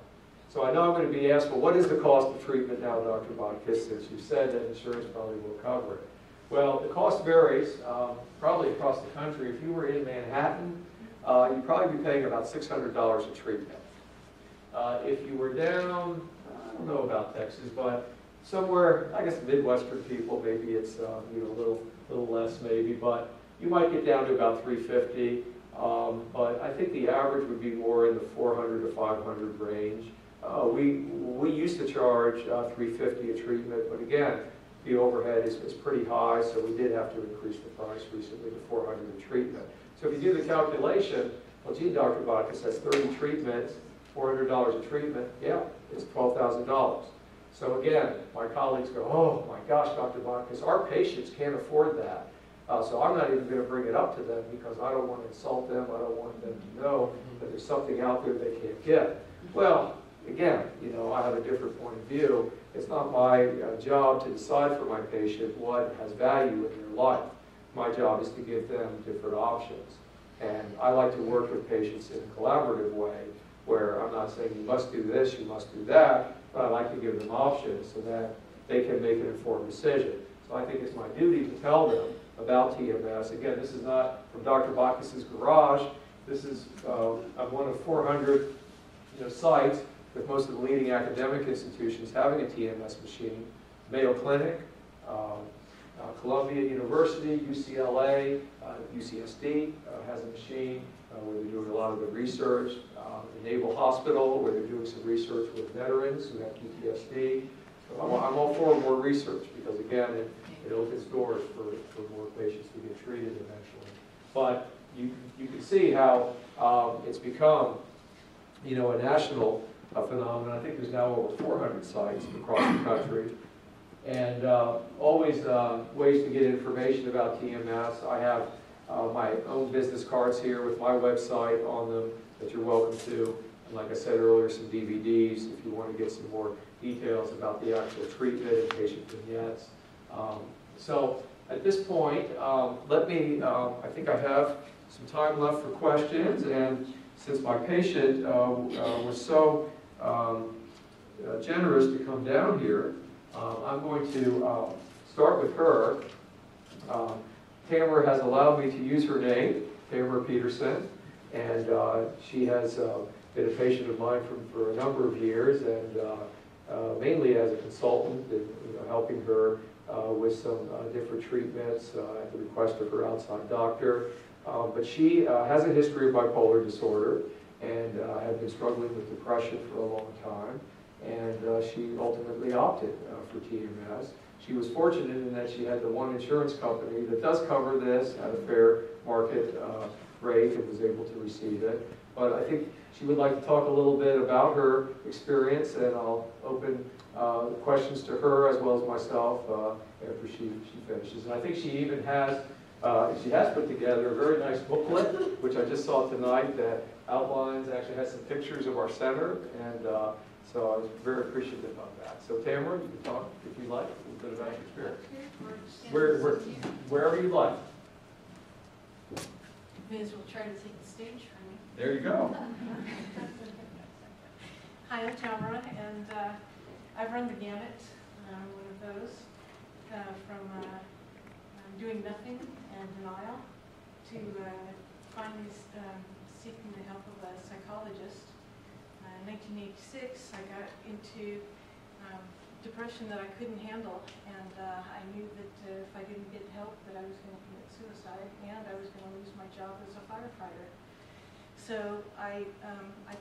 So I know I'm going to be asked, well, what is the cost of treatment now, Dr. Botkiss, since you said that insurance probably will cover it? Well, the cost varies, probably across the country. If you were in Manhattan, you'd probably be paying about $600 a treatment. If you were down, I don't know about Texas, but somewhere, I guess Midwestern people, maybe it's you know, a little less maybe, but you might get down to about $350. But I think the average would be more in the $400 to $500 range. We used to charge $350 a treatment, but again, the overhead is pretty high, so we did have to increase the price recently to $400 a treatment. So if you do the calculation, well, gee, Dr. Botkiss has 30 treatments, $400 a treatment, yeah, it's $12,000. So again, my colleagues go, oh my gosh, Dr. Botkiss, our patients can't afford that. So I'm not even going to bring it up to them because I don't want to insult them. I don't want them to know that there's something out there they can't get. Well, again, you know, I have a different point of view. It's not my job to decide for my patient what has value in their life. My job is to give them different options. And I like to work with patients in a collaborative way where I'm not saying you must do this, you must do that, but I like to give them options so that they can make an informed decision. So I think it's my duty to tell them about TMS. Again, this is not from Dr. Botkiss's garage. This is I'm one of 400 sites with most of the leading academic institutions having a TMS machine. Mayo Clinic, Columbia University, UCLA, UCSD has a machine where they're doing a lot of the research. The Naval Hospital, where they're doing some research with veterans who have PTSD. So I'm all for more research because, again, it opens doors for more patients to get treated eventually. But you can see how it's become, a national phenomenon. I think there's now over 400 sites across the country. And always ways to get information about TMS. I have my own business cards here with my website on them that you're welcome to. And like I said earlier, some DVDs if you want to get some more details about the actual treatment and patient vignettes. So at this point, let me, I think I have some time left for questions. And since my patient was so generous to come down here, I'm going to start with her. Tamara has allowed me to use her name, Tamara Peterson, and she has been a patient of mine for a number of years, and mainly as a consultant, and, helping her with some different treatments at the request of her outside doctor. But she has a history of bipolar disorder and had been struggling with depression for a long time. And she ultimately opted for TMS. She was fortunate in that she had the one insurance company that does cover this at a fair market rate and was able to receive it. But I think she would like to talk a little bit about her experience, and I'll open questions to her as well as myself after she finishes. And I think she even has put together a very nice booklet, which I just saw tonight, that outlines, actually has some pictures of our center, and so I was very appreciative of that. So Tamara, you can talk, if you like, a little bit about your experience. Wherever you like. May as well try to take the stage for me. There you go. Hi, I'm Tamara, and I've run the gamut. I'm one of those from doing nothing and denial to finally seeking the help of a psychologist. In 1986, I got into depression that I couldn't handle, and I knew that if I didn't get help that I was going to commit suicide, and I was going to lose my job as a firefighter. So I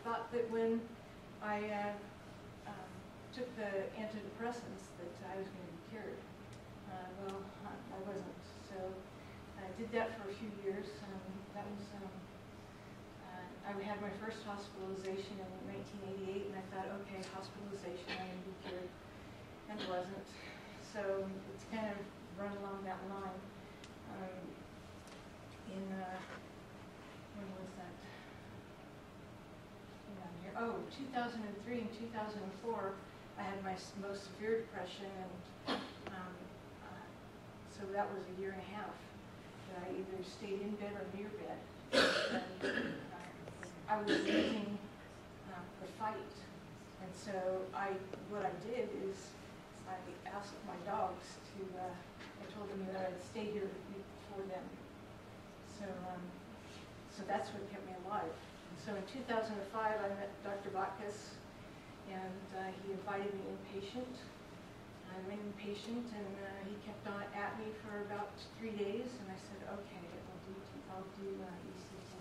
thought that when I took the antidepressants that I was going to be cured. Well, I wasn't. So I did that for a few years. That was I had my first hospitalization in 1988, and I thought, okay, hospitalization, I'm going to be cured. And wasn't. So it's kind of run along that line. When was that? Down here. Oh, 2003 and 2004, I had my most severe depression, and so that was a year and a half either stayed in bed or near bed. And, I was losing the fight. And so what I did is I asked my dogs to, I told them that I'd stay here for them. So that's what kept me alive. So in 2005, I met Dr. Botkiss, and he invited me inpatient. I went inpatient, and he kept on at me for about 3 days, and I said, okay, I'll do ECT.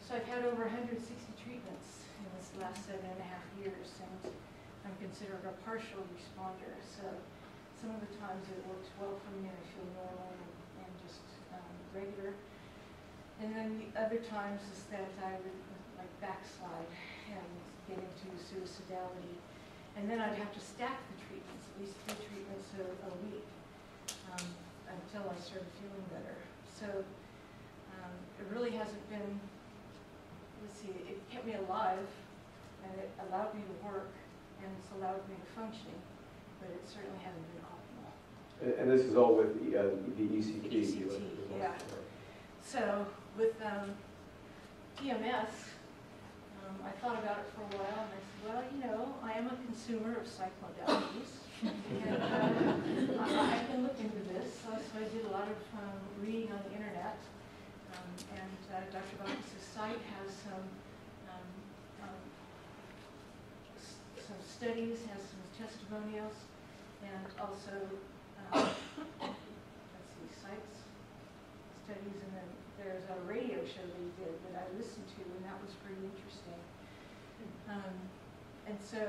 So I've had over 160 treatments in this last 7.5 years, and I'm considered a partial responder. So some of the times it works well for me, and I feel normal and just regular. And then the other times is that I would like backslide and get into suicidality. And then I'd have to stack the treatments, at least 3 treatments a week, until I started feeling better. So it really hasn't been, let's see, it kept me alive, and it allowed me to work, and it's allowed me to function, but it certainly hasn't been optimal. And this is all with the ECT? ECT, yeah. So with TMS, I thought about it for a while, and I said, well, you know, I am a consumer of psych modalities, and I can look into this. So I did a lot of reading on the internet, and Dr. Botkiss' site has some studies, has some testimonials, and also, let's see, sites, studies, and then there's a radio show that he did that I listened to, and that was pretty interesting. And so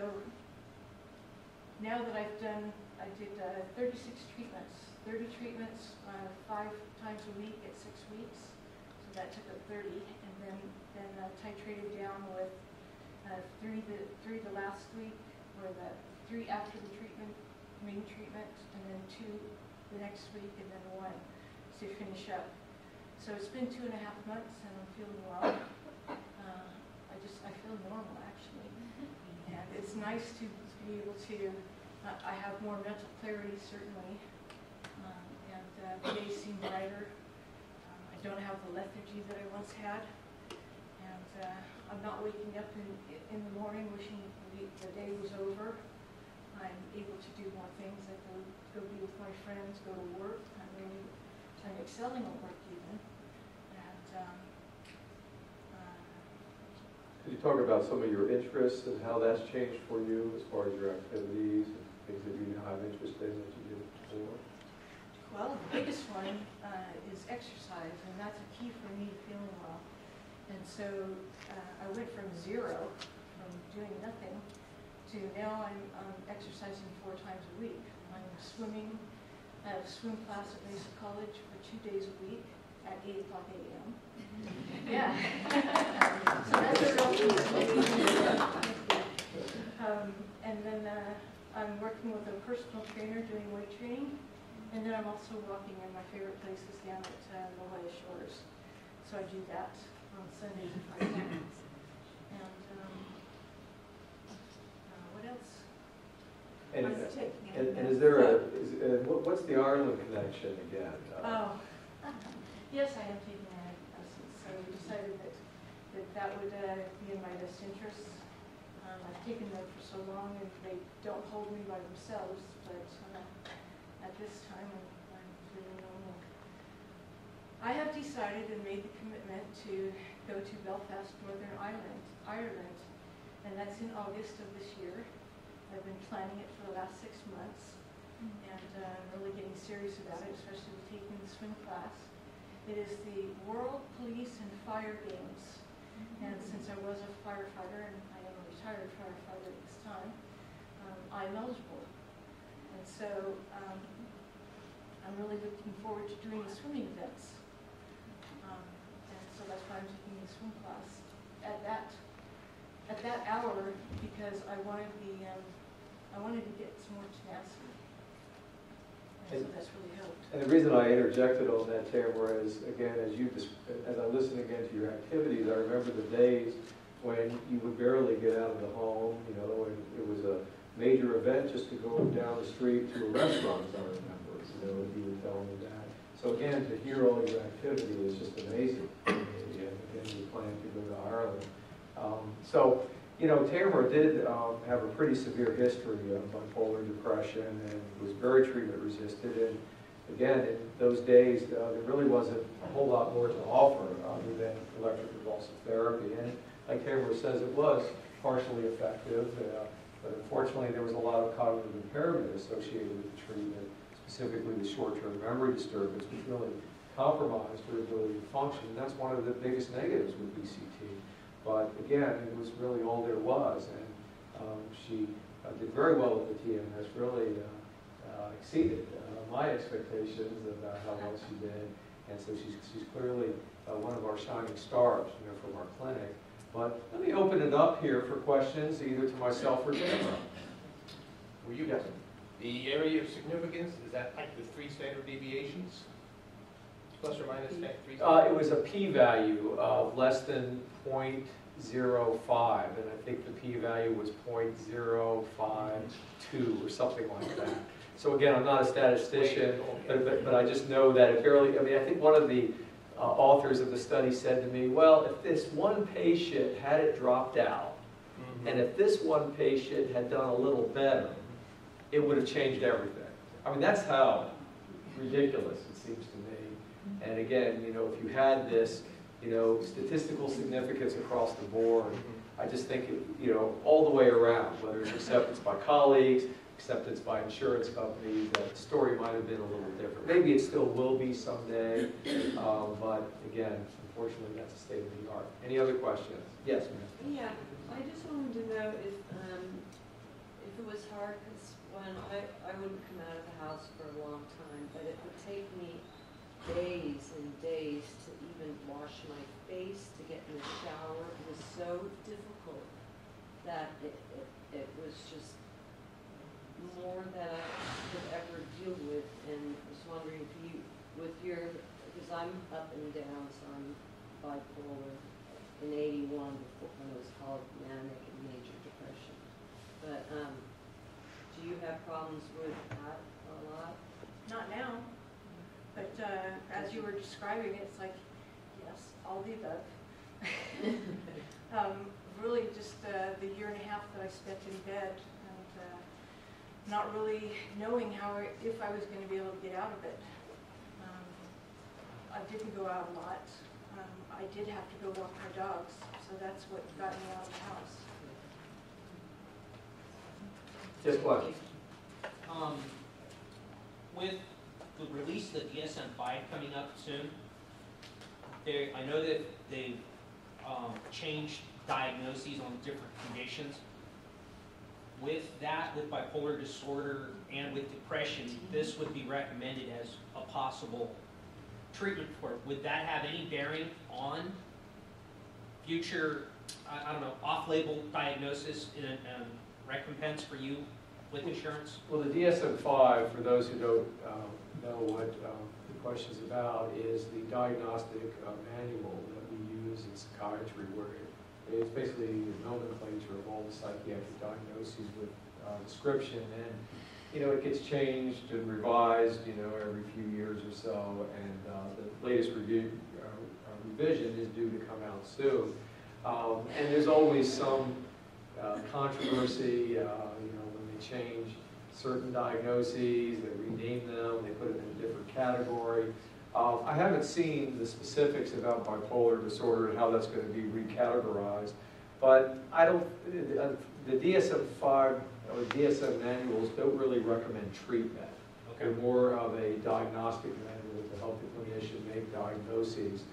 now that I did 36 treatments, 30 treatments 5 times a week at 6 weeks, so that took up 30, and then titrated down with 3 the last week, or the 3 after the treatment, main treatment, and then 2 the next week, and then 1 to finish up. So it's been 2.5 months, and I'm feeling well. I feel normal, actually. And it's nice to be able to, I have more mental clarity, certainly, and the days seem brighter. I don't have the lethargy that I once had, and I'm not waking up in the morning wishing the day was over. I'm able to do more things, like go be with my friends, go to work. I'm excelling at work even. And could you talk about some of your interests and how that's changed for you as far as your activities and things that you now have interest in that you did before? well, the biggest one is exercise, and that's a key for me feeling well. And so I went from 0, from doing nothing, to now I'm exercising 4 times a week. I'm swimming. I have a swim class at Mesa College for 2 days a week at 8 o'clock a.m. Yeah. So that's a real and then I'm working with a personal trainer doing weight training. And then I'm also walking in my favorite places down at the Lehigh Shores. So I do that on Sundays and Fridays. And what else? And is there what's the Ireland connection again? Yes, I am taking antidepressants. So we decided that would be in my best interest. I've taken them for so long, and they don't hold me by themselves, but at this time I'm feeling normal. I have decided and made the commitment to go to Belfast, Northern Ireland, and that's in August of this year. I've been planning it for the last 6 months, and really getting serious about it, especially with taking the swim class. It is the World Police and Fire Games, and since I was a firefighter, and I am a retired firefighter at this time, I'm eligible. And so I'm really looking forward to doing the swimming events. And so that's why I'm taking the swim class at that hour, because I wanted to get some more tenacity. And so that's really helped. And the reason I interjected on that, Tamara, is again, as I listen again to your activities, I remember the days when you would barely get out of the home, you know, and it was a major event just to go down the street to a restaurant, as I remember. You know, you would tell me that. So again, to hear all your activity is just amazing. And again, you plan to go to Ireland. So, you know, Tamara did have a pretty severe history of bipolar depression and was very treatment resistant. And again, in those days, there really wasn't a whole lot more to offer other than electroconvulsive therapy. And like Tamara says, it was partially effective, but unfortunately there was a lot of cognitive impairment associated with the treatment, specifically the short-term memory disturbance, which really compromised her ability to function. And that's one of the biggest negatives with BCT. But again, it was really all there was. And she did very well with the TMS, really exceeded my expectations about how well she did. And so she's clearly one of our shining stars, you know, from our clinic. But let me open it up here for questions, either to myself or Tamara. Were you? Yes. The area of significance, is that like the 3 standard deviations? Plus or minus 3 standard? It was a p-value of less than 0.05, and I think the p-value was 0.052 or something like that. So again, I'm not a statistician, but I just know that it barely, I mean, I think one of the authors of the study said to me, well, if this one patient had it dropped out, and if this one patient had done a little better, it would have changed everything. I mean, that's how ridiculous it seems to me. And again, you know, if you had this, you know, statistical significance across the board, I just think, you know, all the way around, whether it's acceptance by colleagues, acceptance by insurance companies, that story might have been a little different. Maybe it still will be someday, but again, unfortunately, that's the state of the art. Any other questions? Yes, ma'am. Yeah, I just wanted to know if it was hard, because when I wouldn't come out of the house for a long time, but it would take me days and days to even wash my face, to get in the shower. It was so difficult that it was just more than I could ever deal with, and I was wondering if you, with your, because I'm up and down, so I'm bipolar in 81 before, when it was called manic and major depression. But do you have problems with that a lot? Not now, but as you were describing it, it's like, yes, all the above. Really just the year and a half that I spent in bed, and not really knowing if I was going to be able to get out of it. I didn't go out a lot. I did have to go walk my dogs, so that's what got me out of the house. Just what? With the release of the DSM-5 coming up soon, I know that they've changed diagnoses on different conditions. With that, with bipolar disorder and with depression, this would be recommended as a possible treatment for it. Would that have any bearing on future, I don't know, off-label diagnosis and recompense for you with insurance? Well, the DSM-5, for those who don't know what the question's about, is the diagnostic manual that we use in psychiatry, where it's basically a nomenclature of all the psychiatric diagnoses with description, and you know, it gets changed and revised, you know, every few years or so, and the latest revision is due to come out soon. And there's always some controversy, you know, when they change certain diagnoses, they rename them, they put them in a different category. I haven't seen the specifics about bipolar disorder and how that's going to be recategorized, but I don't, the DSM-5 or DSM manuals don't really recommend treatment. Okay. They're more of a diagnostic manual to help the clinician make diagnoses.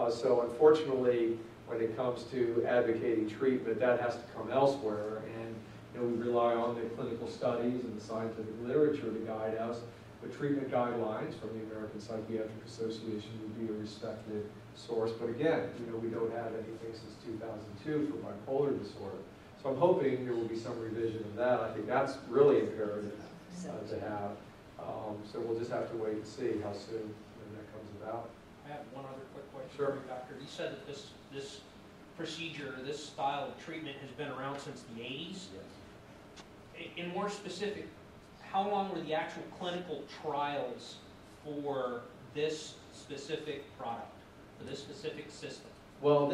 So unfortunately, when it comes to advocating treatment, that has to come elsewhere, and you know, we rely on the clinical studies and the scientific literature to guide us. But treatment guidelines from the American Psychiatric Association would be a respected source. But again, you know, we don't have anything since 2002 for bipolar disorder. So I'm hoping there will be some revision of that. I think that's really imperative to have. So we'll just have to wait and see how soon that comes about. I have one other quick question Sure. for you, Doctor. You said that this procedure, this style of treatment has been around since the 80s. Yes. In more specific, how long were the actual clinical trials for this specific product, for this specific system? Well,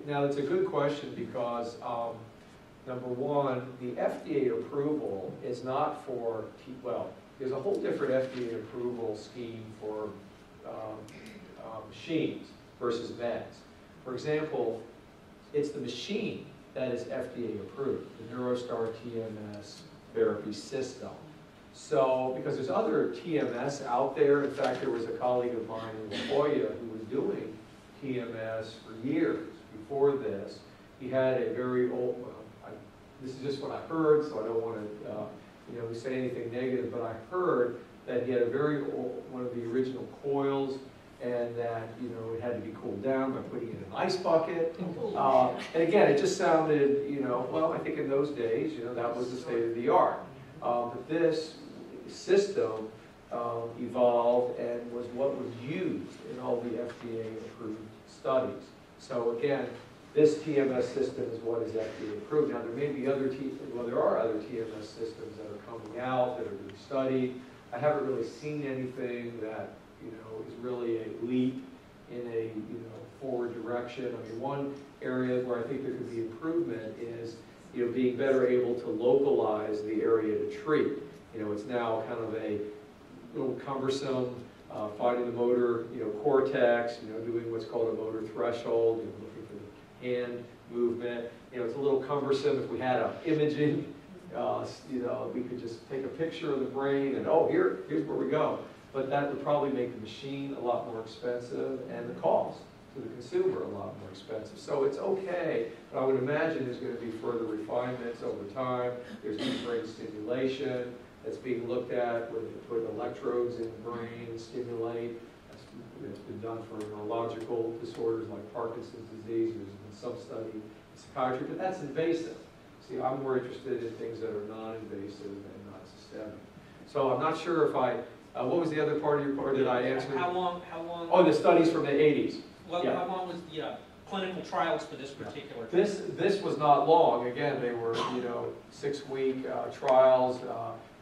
now it's a good question because, number one, the FDA approval is not for, well, there's a whole different FDA approval scheme for machines versus meds. For example, it's the machine that is FDA approved, the NeuroStar TMS therapy system. So, because there's other TMS out there, in fact, there was a colleague of mine in La Jolla who was doing TMS for years before this. He had a very old, this is just what I heard, so I don't want to say anything negative, but I heard that he had a very old, one of the original coils, and that it had to be cooled down by putting it in an ice bucket. And again, it just sounded, well, I think in those days, that was the state of the art. But this system evolved and was what was used in all the FDA-approved studies. So again, this TMS system is what is FDA approved. Now there may be other, there are other TMS systems that are coming out that are being studied. I haven't really seen anything that is really a leap in a forward direction. I mean, one area where I think there could be improvement is being better able to localize the area to treat. It's now kind of a little cumbersome finding the motor cortex, doing what's called a motor threshold, looking for the hand movement. It's a little cumbersome. If we had imaging, we could just take a picture of the brain and, oh, here's where we go. But that would probably make the machine a lot more expensive and the cost to the consumer a lot more expensive. So it's okay, but I would imagine there's going to be further refinements over time. There's deep brain stimulation that's being looked at, where they put electrodes in the brain and stimulate. It's been done for neurological disorders like Parkinson's disease. There's been some study in psychiatry, but that's invasive. See, I'm more interested in things that are non-invasive and not systemic. So I'm not sure if what was the other part of your part? Did I answer? How long? Oh, the studies from the 80s. Well, yeah. How long was clinical trials for this particular? This was not long. Again, they were 6-week trials,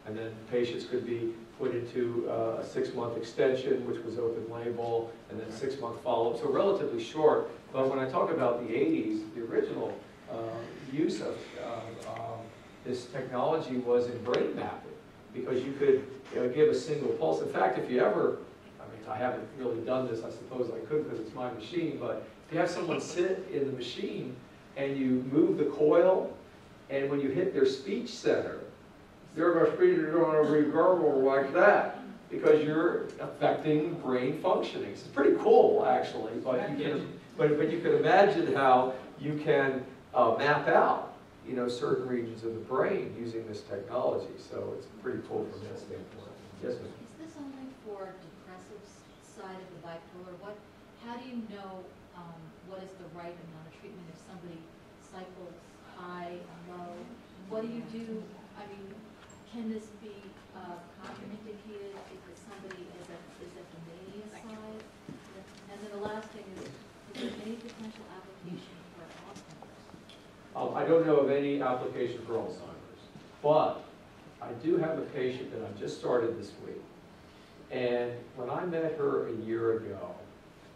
and then patients could be put into a 6-month extension, which was open label, and then 6-month follow-up. So relatively short. But when I talk about the 80s, the original use of this technology was in brain mapping, because you could give a single pulse. In fact, if you ever, I haven't really done this, I suppose I could because it's my machine, but if you have someone sit in the machine and you move the coil, and when you hit their speech center, their speech is going to reverberate like that, because you're affecting brain functioning. It's pretty cool, actually, but you can imagine how you can map out certain regions of the brain using this technology. So it's pretty cool from that standpoint. Yes, ma'am. Is this only for depressive side of the bipolar? How do you know what is the right amount of treatment if somebody cycles high and low? What do you do? Can this be contraindicated if somebody is at the mania side? And then the last thing is there any potential application for Alzheimer's? I don't know of any application for Alzheimer's, but I do have a patient that I just started this week. And when I met her a year ago,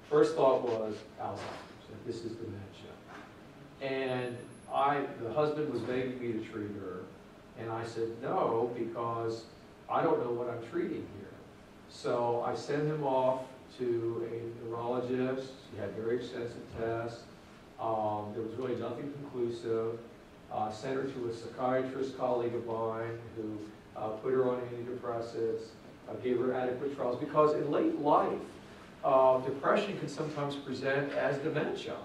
first thought was Alzheimer's. This is dementia. And the husband was begging me to treat her. And I said, no, because I don't know what I'm treating here. So I sent him off to a neurologist. She had very extensive tests. There was really nothing conclusive. Sent her to a psychiatrist colleague of mine who put her on antidepressants, gave her adequate trials, because in late life, depression can sometimes present as dementia,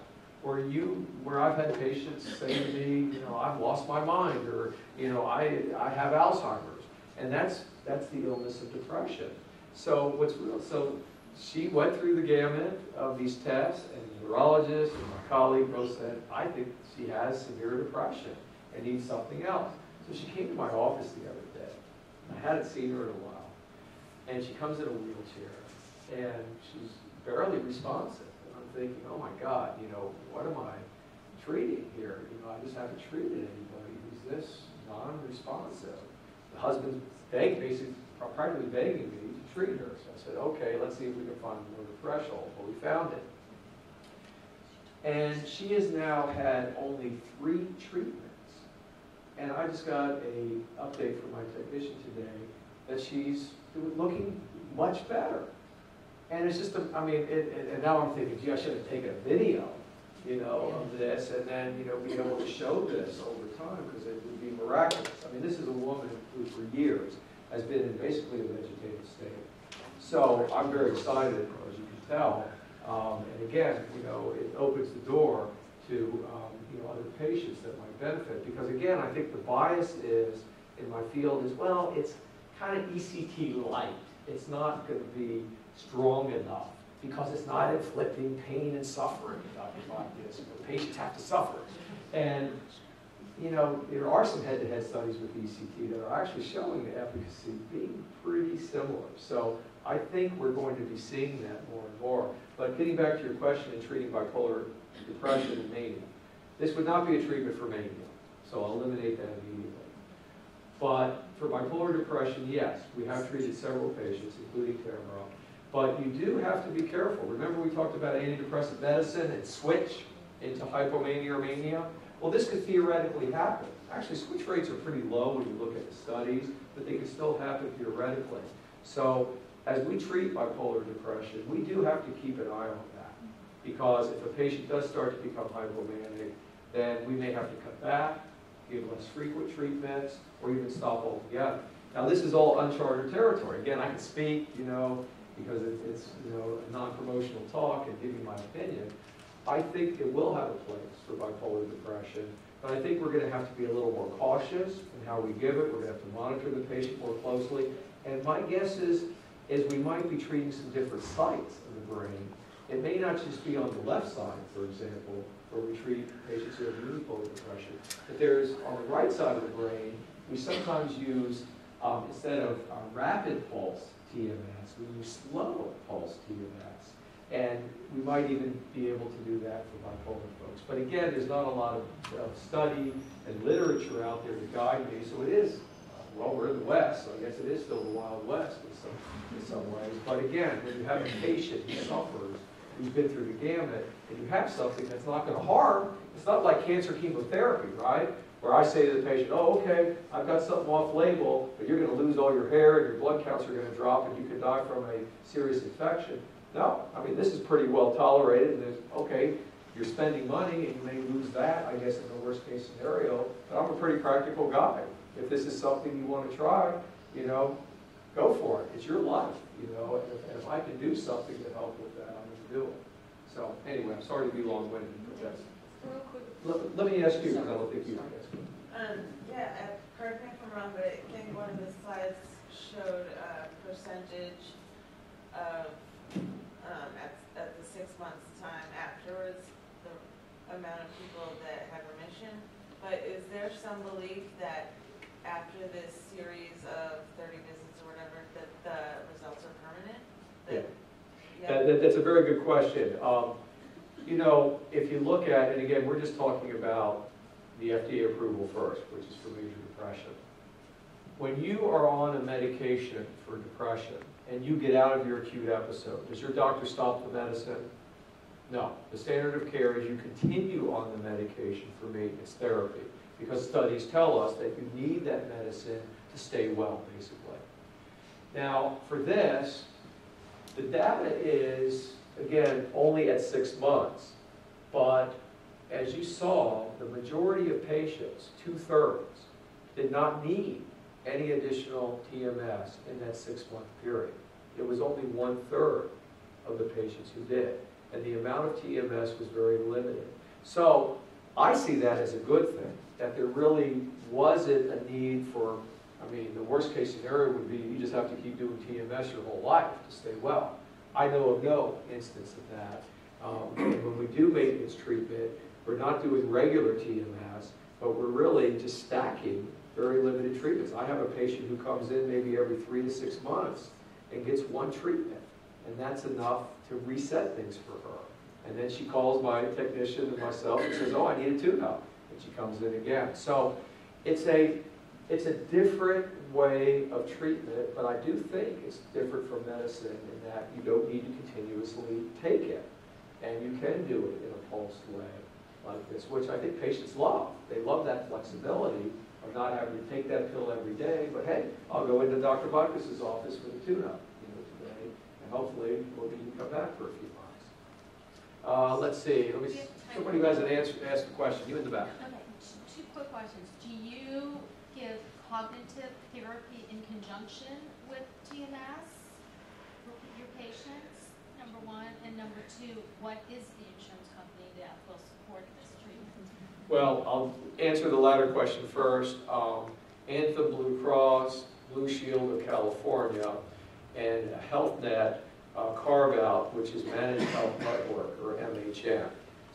where I've had patients say to me, I've lost my mind, or I have Alzheimer's, and that's the illness of depression. So she went through the gamut of these tests, and the neurologist and my colleague both said, I think she has severe depression and needs something else. So she came to my office the other day. I hadn't seen her in a while. And she comes in a wheelchair, and she's barely responsive. And I'm thinking, oh my God, what am I treating here? I just haven't treated anybody who's this non-responsive. The husband's practically begging me to treat her. So I said, okay, let's see if we can find more the threshold. Well, we found it. And she has now had only 3 treatments. And I just got an update from my technician today that she's looking much better. And it's just, and now I'm thinking, gee, I should have taken a video, of this, and then, be able to show this over time, because it would be miraculous. I mean, this is a woman who for years has been in basically a vegetative state. So I'm very excited, as you can tell. And again, it opens the door to, other patients that might benefit. Because again, I think the bias is, in my field is, well, it's kind of ECT light. It's not going to be strong enough because it's not inflicting pain and suffering like this. Patients have to suffer. And, there are some head-to-head studies with ECT that are actually showing the efficacy being pretty similar. So I think we're going to be seeing that more and more. But getting back to your question in treating bipolar depression and mania, this would not be a treatment for mania, so I'll eliminate that immediately. But for bipolar depression, yes, we have treated several patients, including Tamara. But you do have to be careful. Remember we talked about antidepressant medicine and switch into hypomania or mania? Well, this could theoretically happen. Actually, switch rates are pretty low when you look at the studies, but they can still happen theoretically. So as we treat bipolar depression, we do have to keep an eye on that. Because if a patient does start to become hypomanic, then we may have to cut back, give less frequent treatments, or even stop altogether. Now, this is all uncharted territory. Again, I can speak, because it's a non-promotional talk and give you my opinion. I think it will have a place for bipolar depression, but I think we're going to have to be a little more cautious in how we give it. We're going to have to monitor the patient more closely. And my guess is we might be treating some different sites of the brain. It may not just be on the left side, for example, where we treat patients who have unipolar depression, but there's on the right side of the brain, we sometimes use, instead of rapid pulse TMS, we use slow pulse TMS. And we might even be able to do that for bipolar folks. But again, there's not a lot of study and literature out there to guide me, so it is, well, we're in the West, so I guess it is still the Wild West in some ways. But again, when you have a patient who suffers, who's been through the gamut, and you have something that's not going to harm, it's not like cancer chemotherapy, right? Where I say to the patient, oh, okay, I've got something off-label, but you're going to lose all your hair, and your blood counts are going to drop, and you could die from a serious infection. No, I mean, this is pretty well tolerated, and there's, okay, you're spending money, and you may lose that, I guess, in the worst-case scenario, but I'm a pretty practical guy. If this is something you want to try, go for it. It's your life, and if I can do something to help with that, I'm going to do it. So, anyway, I'm sorry to be long-winded, but that's... Real quick. Let me ask you, because I don't think you asked me. Correct me if I'm wrong, but I think one of the slides showed a percentage of, at the 6 months time afterwards, the amount of people that had remission. But is there some belief that after this series of 30 visits or whatever, that the results are permanent? That's a very good question. If you look at, and again, we're just talking about the FDA approval first, which is for major depression. When you are on a medication for depression and you get out of your acute episode, does your doctor stop the medicine? No. The standard of care is you continue on the medication for maintenance therapy, because studies tell us that you need that medicine to stay well, basically. Now, for this, the data is, again, only at 6 months, but as you saw, the majority of patients, 2/3, did not need any additional TMS in that 6-month period. It was only 1/3 of the patients who did, and the amount of TMS was very limited. So I see that as a good thing, that there really wasn't a need for, the worst case scenario would be you just have to keep doing TMS your whole life to stay well. I know of no instance of that. And when we do maintenance treatment, we're not doing regular TMS, but we're really just stacking very limited treatments. I have a patient who comes in maybe every 3 to 6 months and gets 1 treatment, and that's enough to reset things for her. And then she calls my technician and myself and says, oh, I need a tune-up, and she comes in again. So it's a different way of treatment, but I do think it's different from medicine in that you don't need to continuously take it. And you can do it in a pulsed way like this, which I think patients love. They love that flexibility of not having to take that pill every day, but hey, I'll go into Dr. Botkiss' office for the tune-up today, and hopefully we'll be come back for a few months. Let's see, somebody who has an answer, ask a question, you in the back. Okay, two quick questions. Do you give cognitive therapy in conjunction with TMS for your patients, number one? And number two, what is the insurance company that will support this treatment? Well, I'll answer the latter question first. Anthem Blue Cross, Blue Shield of California, and HealthNet carve-out, which is Managed Health Network, or MHN.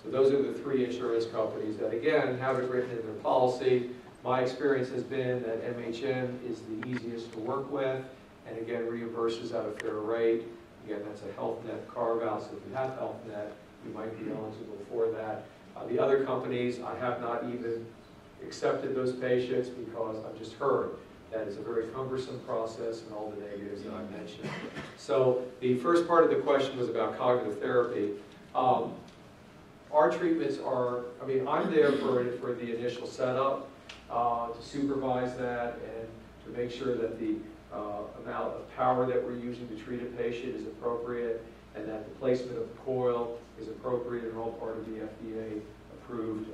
So those are the three insurance companies that, again, have it written in their policy. My experience has been that MHN is the easiest to work with, and again, reimburses at a fair rate. Again, that's a HealthNet carve-out, so if you have HealthNet, you might be eligible for that. The other companies, I have not even accepted those patients because I've just heard that it's a very cumbersome process and all the negatives that I mentioned. So the first part of the question was about cognitive therapy. Our treatments are, I mean, I'm there for the initial setup, to supervise that and to make sure that the amount of power that we're using to treat a patient is appropriate and that the placement of the coil is appropriate and all part of the FDA-approved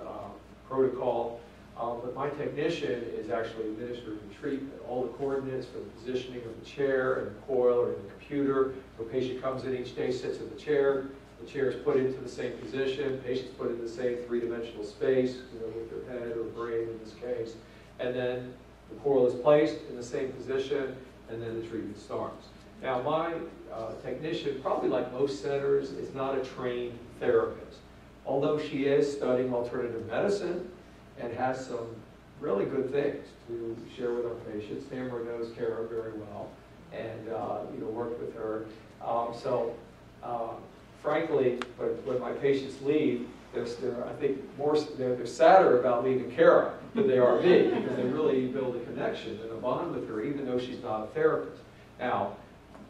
protocol. But my technician is actually administering the treatment. All the coordinates for the positioning of the chair and the coil are in the computer. So a patient comes in each day, sits in the chair is put into the same position, patient's put in the same three-dimensional space, with their head or brain in this case. And then the coil is placed in the same position, and then the treatment starts. Now my technician, probably like most centers, is not a trained therapist. Although she is studying alternative medicine and has some really good things to share with our patients. Tamara knows Kara very well and worked with her. Frankly, when my patients leave, I think they're sadder about leaving Kara than they are me, because they really build a connection and a bond with her, even though she's not a therapist. Now,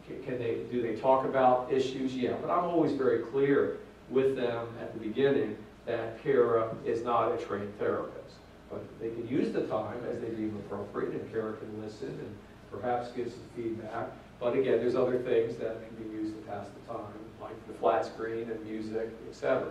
do they talk about issues? Yeah, but I'm always very clear with them at the beginning that Kara is not a trained therapist. But they can use the time as they deem appropriate, and Kara can listen and perhaps give some feedback. But again, there's other things that can be used to pass the time, like the flat screen and music, etc.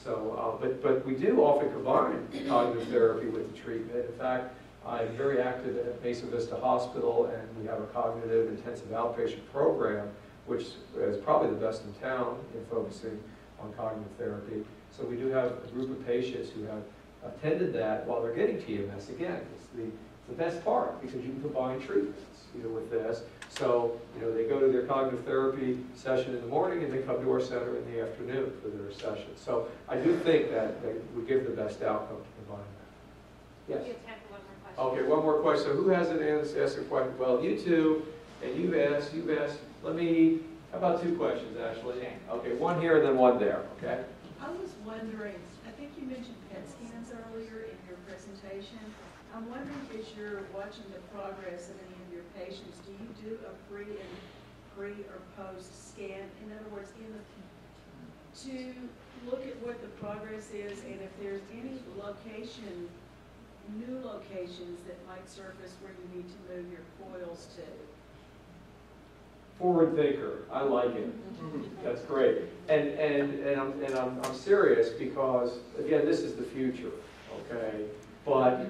But we do often combine cognitive therapy with the treatment. In fact, I'm very active at Mesa Vista Hospital, and we have a cognitive intensive outpatient program, which is probably the best in town in focusing on cognitive therapy. So we do have a group of patients who have attended that while they're getting TMS. Again, it's the best part, because you can combine treatments with this. So they go to their cognitive therapy session in the morning and they come to our center in the afternoon for their session. So I do think that we give the best outcome to combine that. Yes? We have time for one more question. Okay, one more question. So who hasn't asked a question? Well, you two, and you've asked. How about two questions, actually? Okay, one here and then one there, okay? I was wondering, I think you mentioned PET scans earlier in your presentation. I'm wondering, as you're watching the progress of any of your patients, do you do a pre or post scan? In other words, to look at what the progress is and if there's any new locations that might surface where you need to move your coils to. Forward thinker, I like it. That's great. And I'm serious because, again, this is the future, okay? But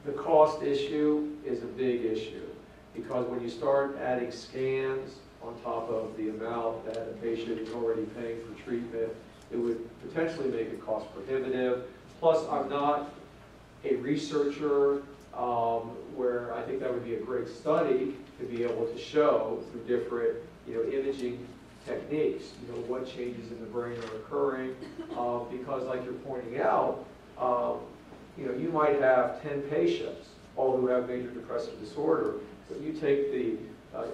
the cost issue is a big issue, because when you start adding scans on top of the amount that a patient is already paying for treatment, it would potentially make it cost prohibitive. Plus, I'm not a researcher where I think that would be a great study to be able to show through different imaging techniques, what changes in the brain are occurring, because like you're pointing out, you might have 10 patients, all who have major depressive disorder, but you take the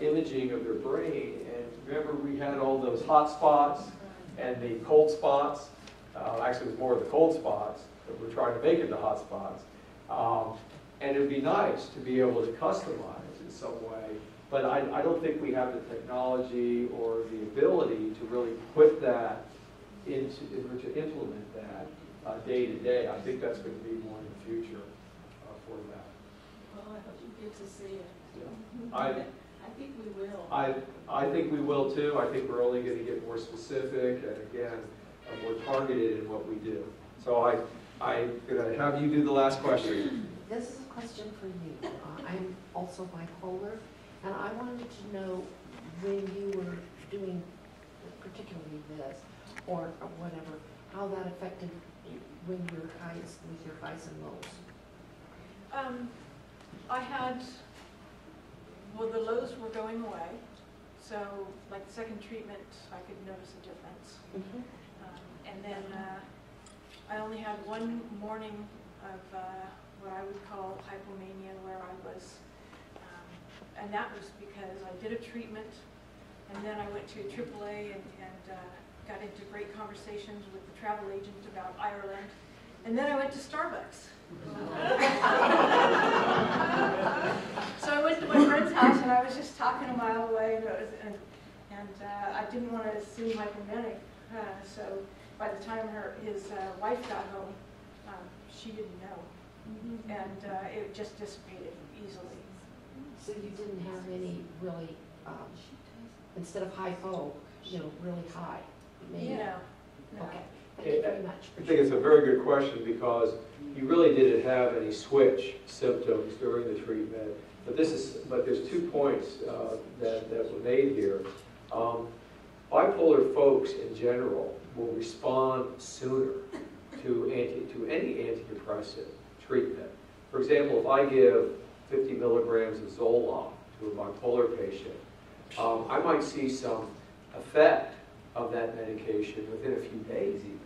imaging of their brain, and remember we had all those hot spots and the cold spots. Actually, it was more of the cold spots, but we're trying to make it the hot spots. And it would be nice to be able to customize some way. But I don't think we have the technology or the ability to really put that into, to implement that day to day. I think that's going to be more in the future for that. Well, I hope you get to see it. Yeah. I think we will. I think we will too. I think we're only going to get more specific and again, more targeted in what we do. So I'm going to have you do the last question. This is a question for you. I'm also bipolar, and I wanted to know when you were doing particularly this or whatever, how that affected you when your highs, with your highs and lows. I had, well, the lows were going away, so like the second treatment, I could notice a difference. And then I only had one morning of what I would call hypomania, where I was, and that was because I did a treatment, and then I went to AAA and got into great conversations with the travel agent about Ireland, and then I went to Starbucks. So I went to my friend's house, and I was just talking a mile away, and I didn't want to seem hypomanic, so by the time his wife got home, she didn't know, and it just dissipated easily. So you didn't have any really, instead of hypo, really high? Maybe. No. Okay. Thank you very much. I think it's a very good question because you really didn't have any switch symptoms during the treatment. But there's 2 points that were made here. Bipolar folks in general will respond sooner to any antidepressant treatment. For example, if I give 50 milligrams of Zoloft to a bipolar patient, I might see some effect of that medication within a few days even.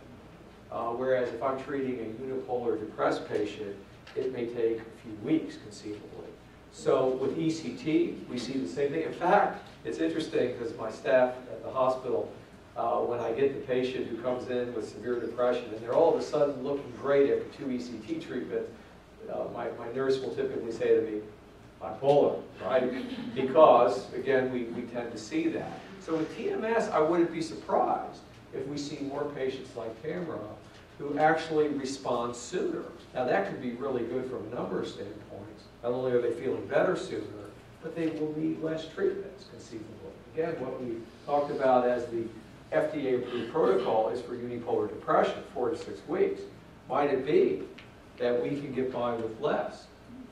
Whereas if I'm treating a unipolar depressed patient, it may take a few weeks conceivably. So with ECT, we see the same thing. In fact, it's interesting because my staff at the hospital, when I get the patient who comes in with severe depression and they're all of a sudden looking great after 2 ECT treatments, my nurse will typically say to me, bipolar, right? Because, again, we tend to see that. So with TMS, I wouldn't be surprised if we see more patients like Tamara who actually respond sooner. Now that could be really good from a number of standpoints. Not only are they feeling better sooner, but they will need less treatments conceivably. Again, what we talked about as the FDA-approved protocol is for unipolar depression, 4 to 6 weeks. Might it be that we can get by with less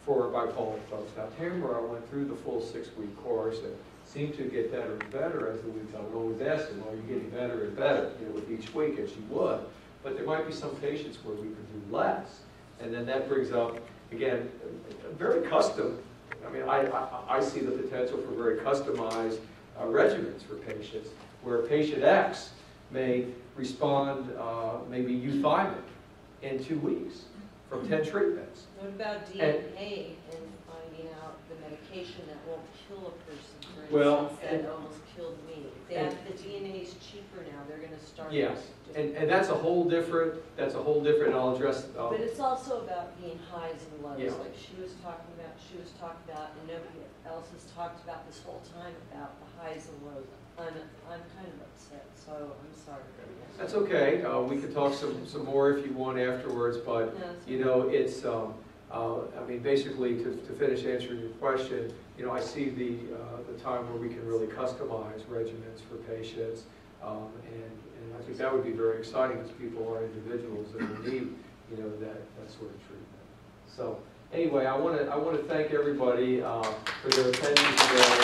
for bipolar folks? Now Tamara went through the full 6-week course and seemed to get better and better as the weeks. I would always ask them, well, you're getting better and better, with each week, and she would. But there might be some patients where we could do less. And then that brings up, again, very custom. I mean, I see the potential for very customized regimens for patients, where patient X may respond maybe euthymic in 2 weeks from 10 treatments. What about DNA and finding out the medication that won't kill a person, for instance, that almost killed me? If the DNA is cheaper now, they're going to start. Yes, and that's a whole different, I'll address. But it's also about being highs and lows, Yeah. like she was talking about, and nobody else has talked about this whole time about the highs and lows. I'm kind of upset, so I'm sorry. That's okay. We can talk some more if you want afterwards, but it's I mean, basically to finish answering your question, I see the time where we can really customize regimens for patients, and I think that would be very exciting because people are individuals and need that sort of treatment. So anyway, I want to thank everybody for their attention today.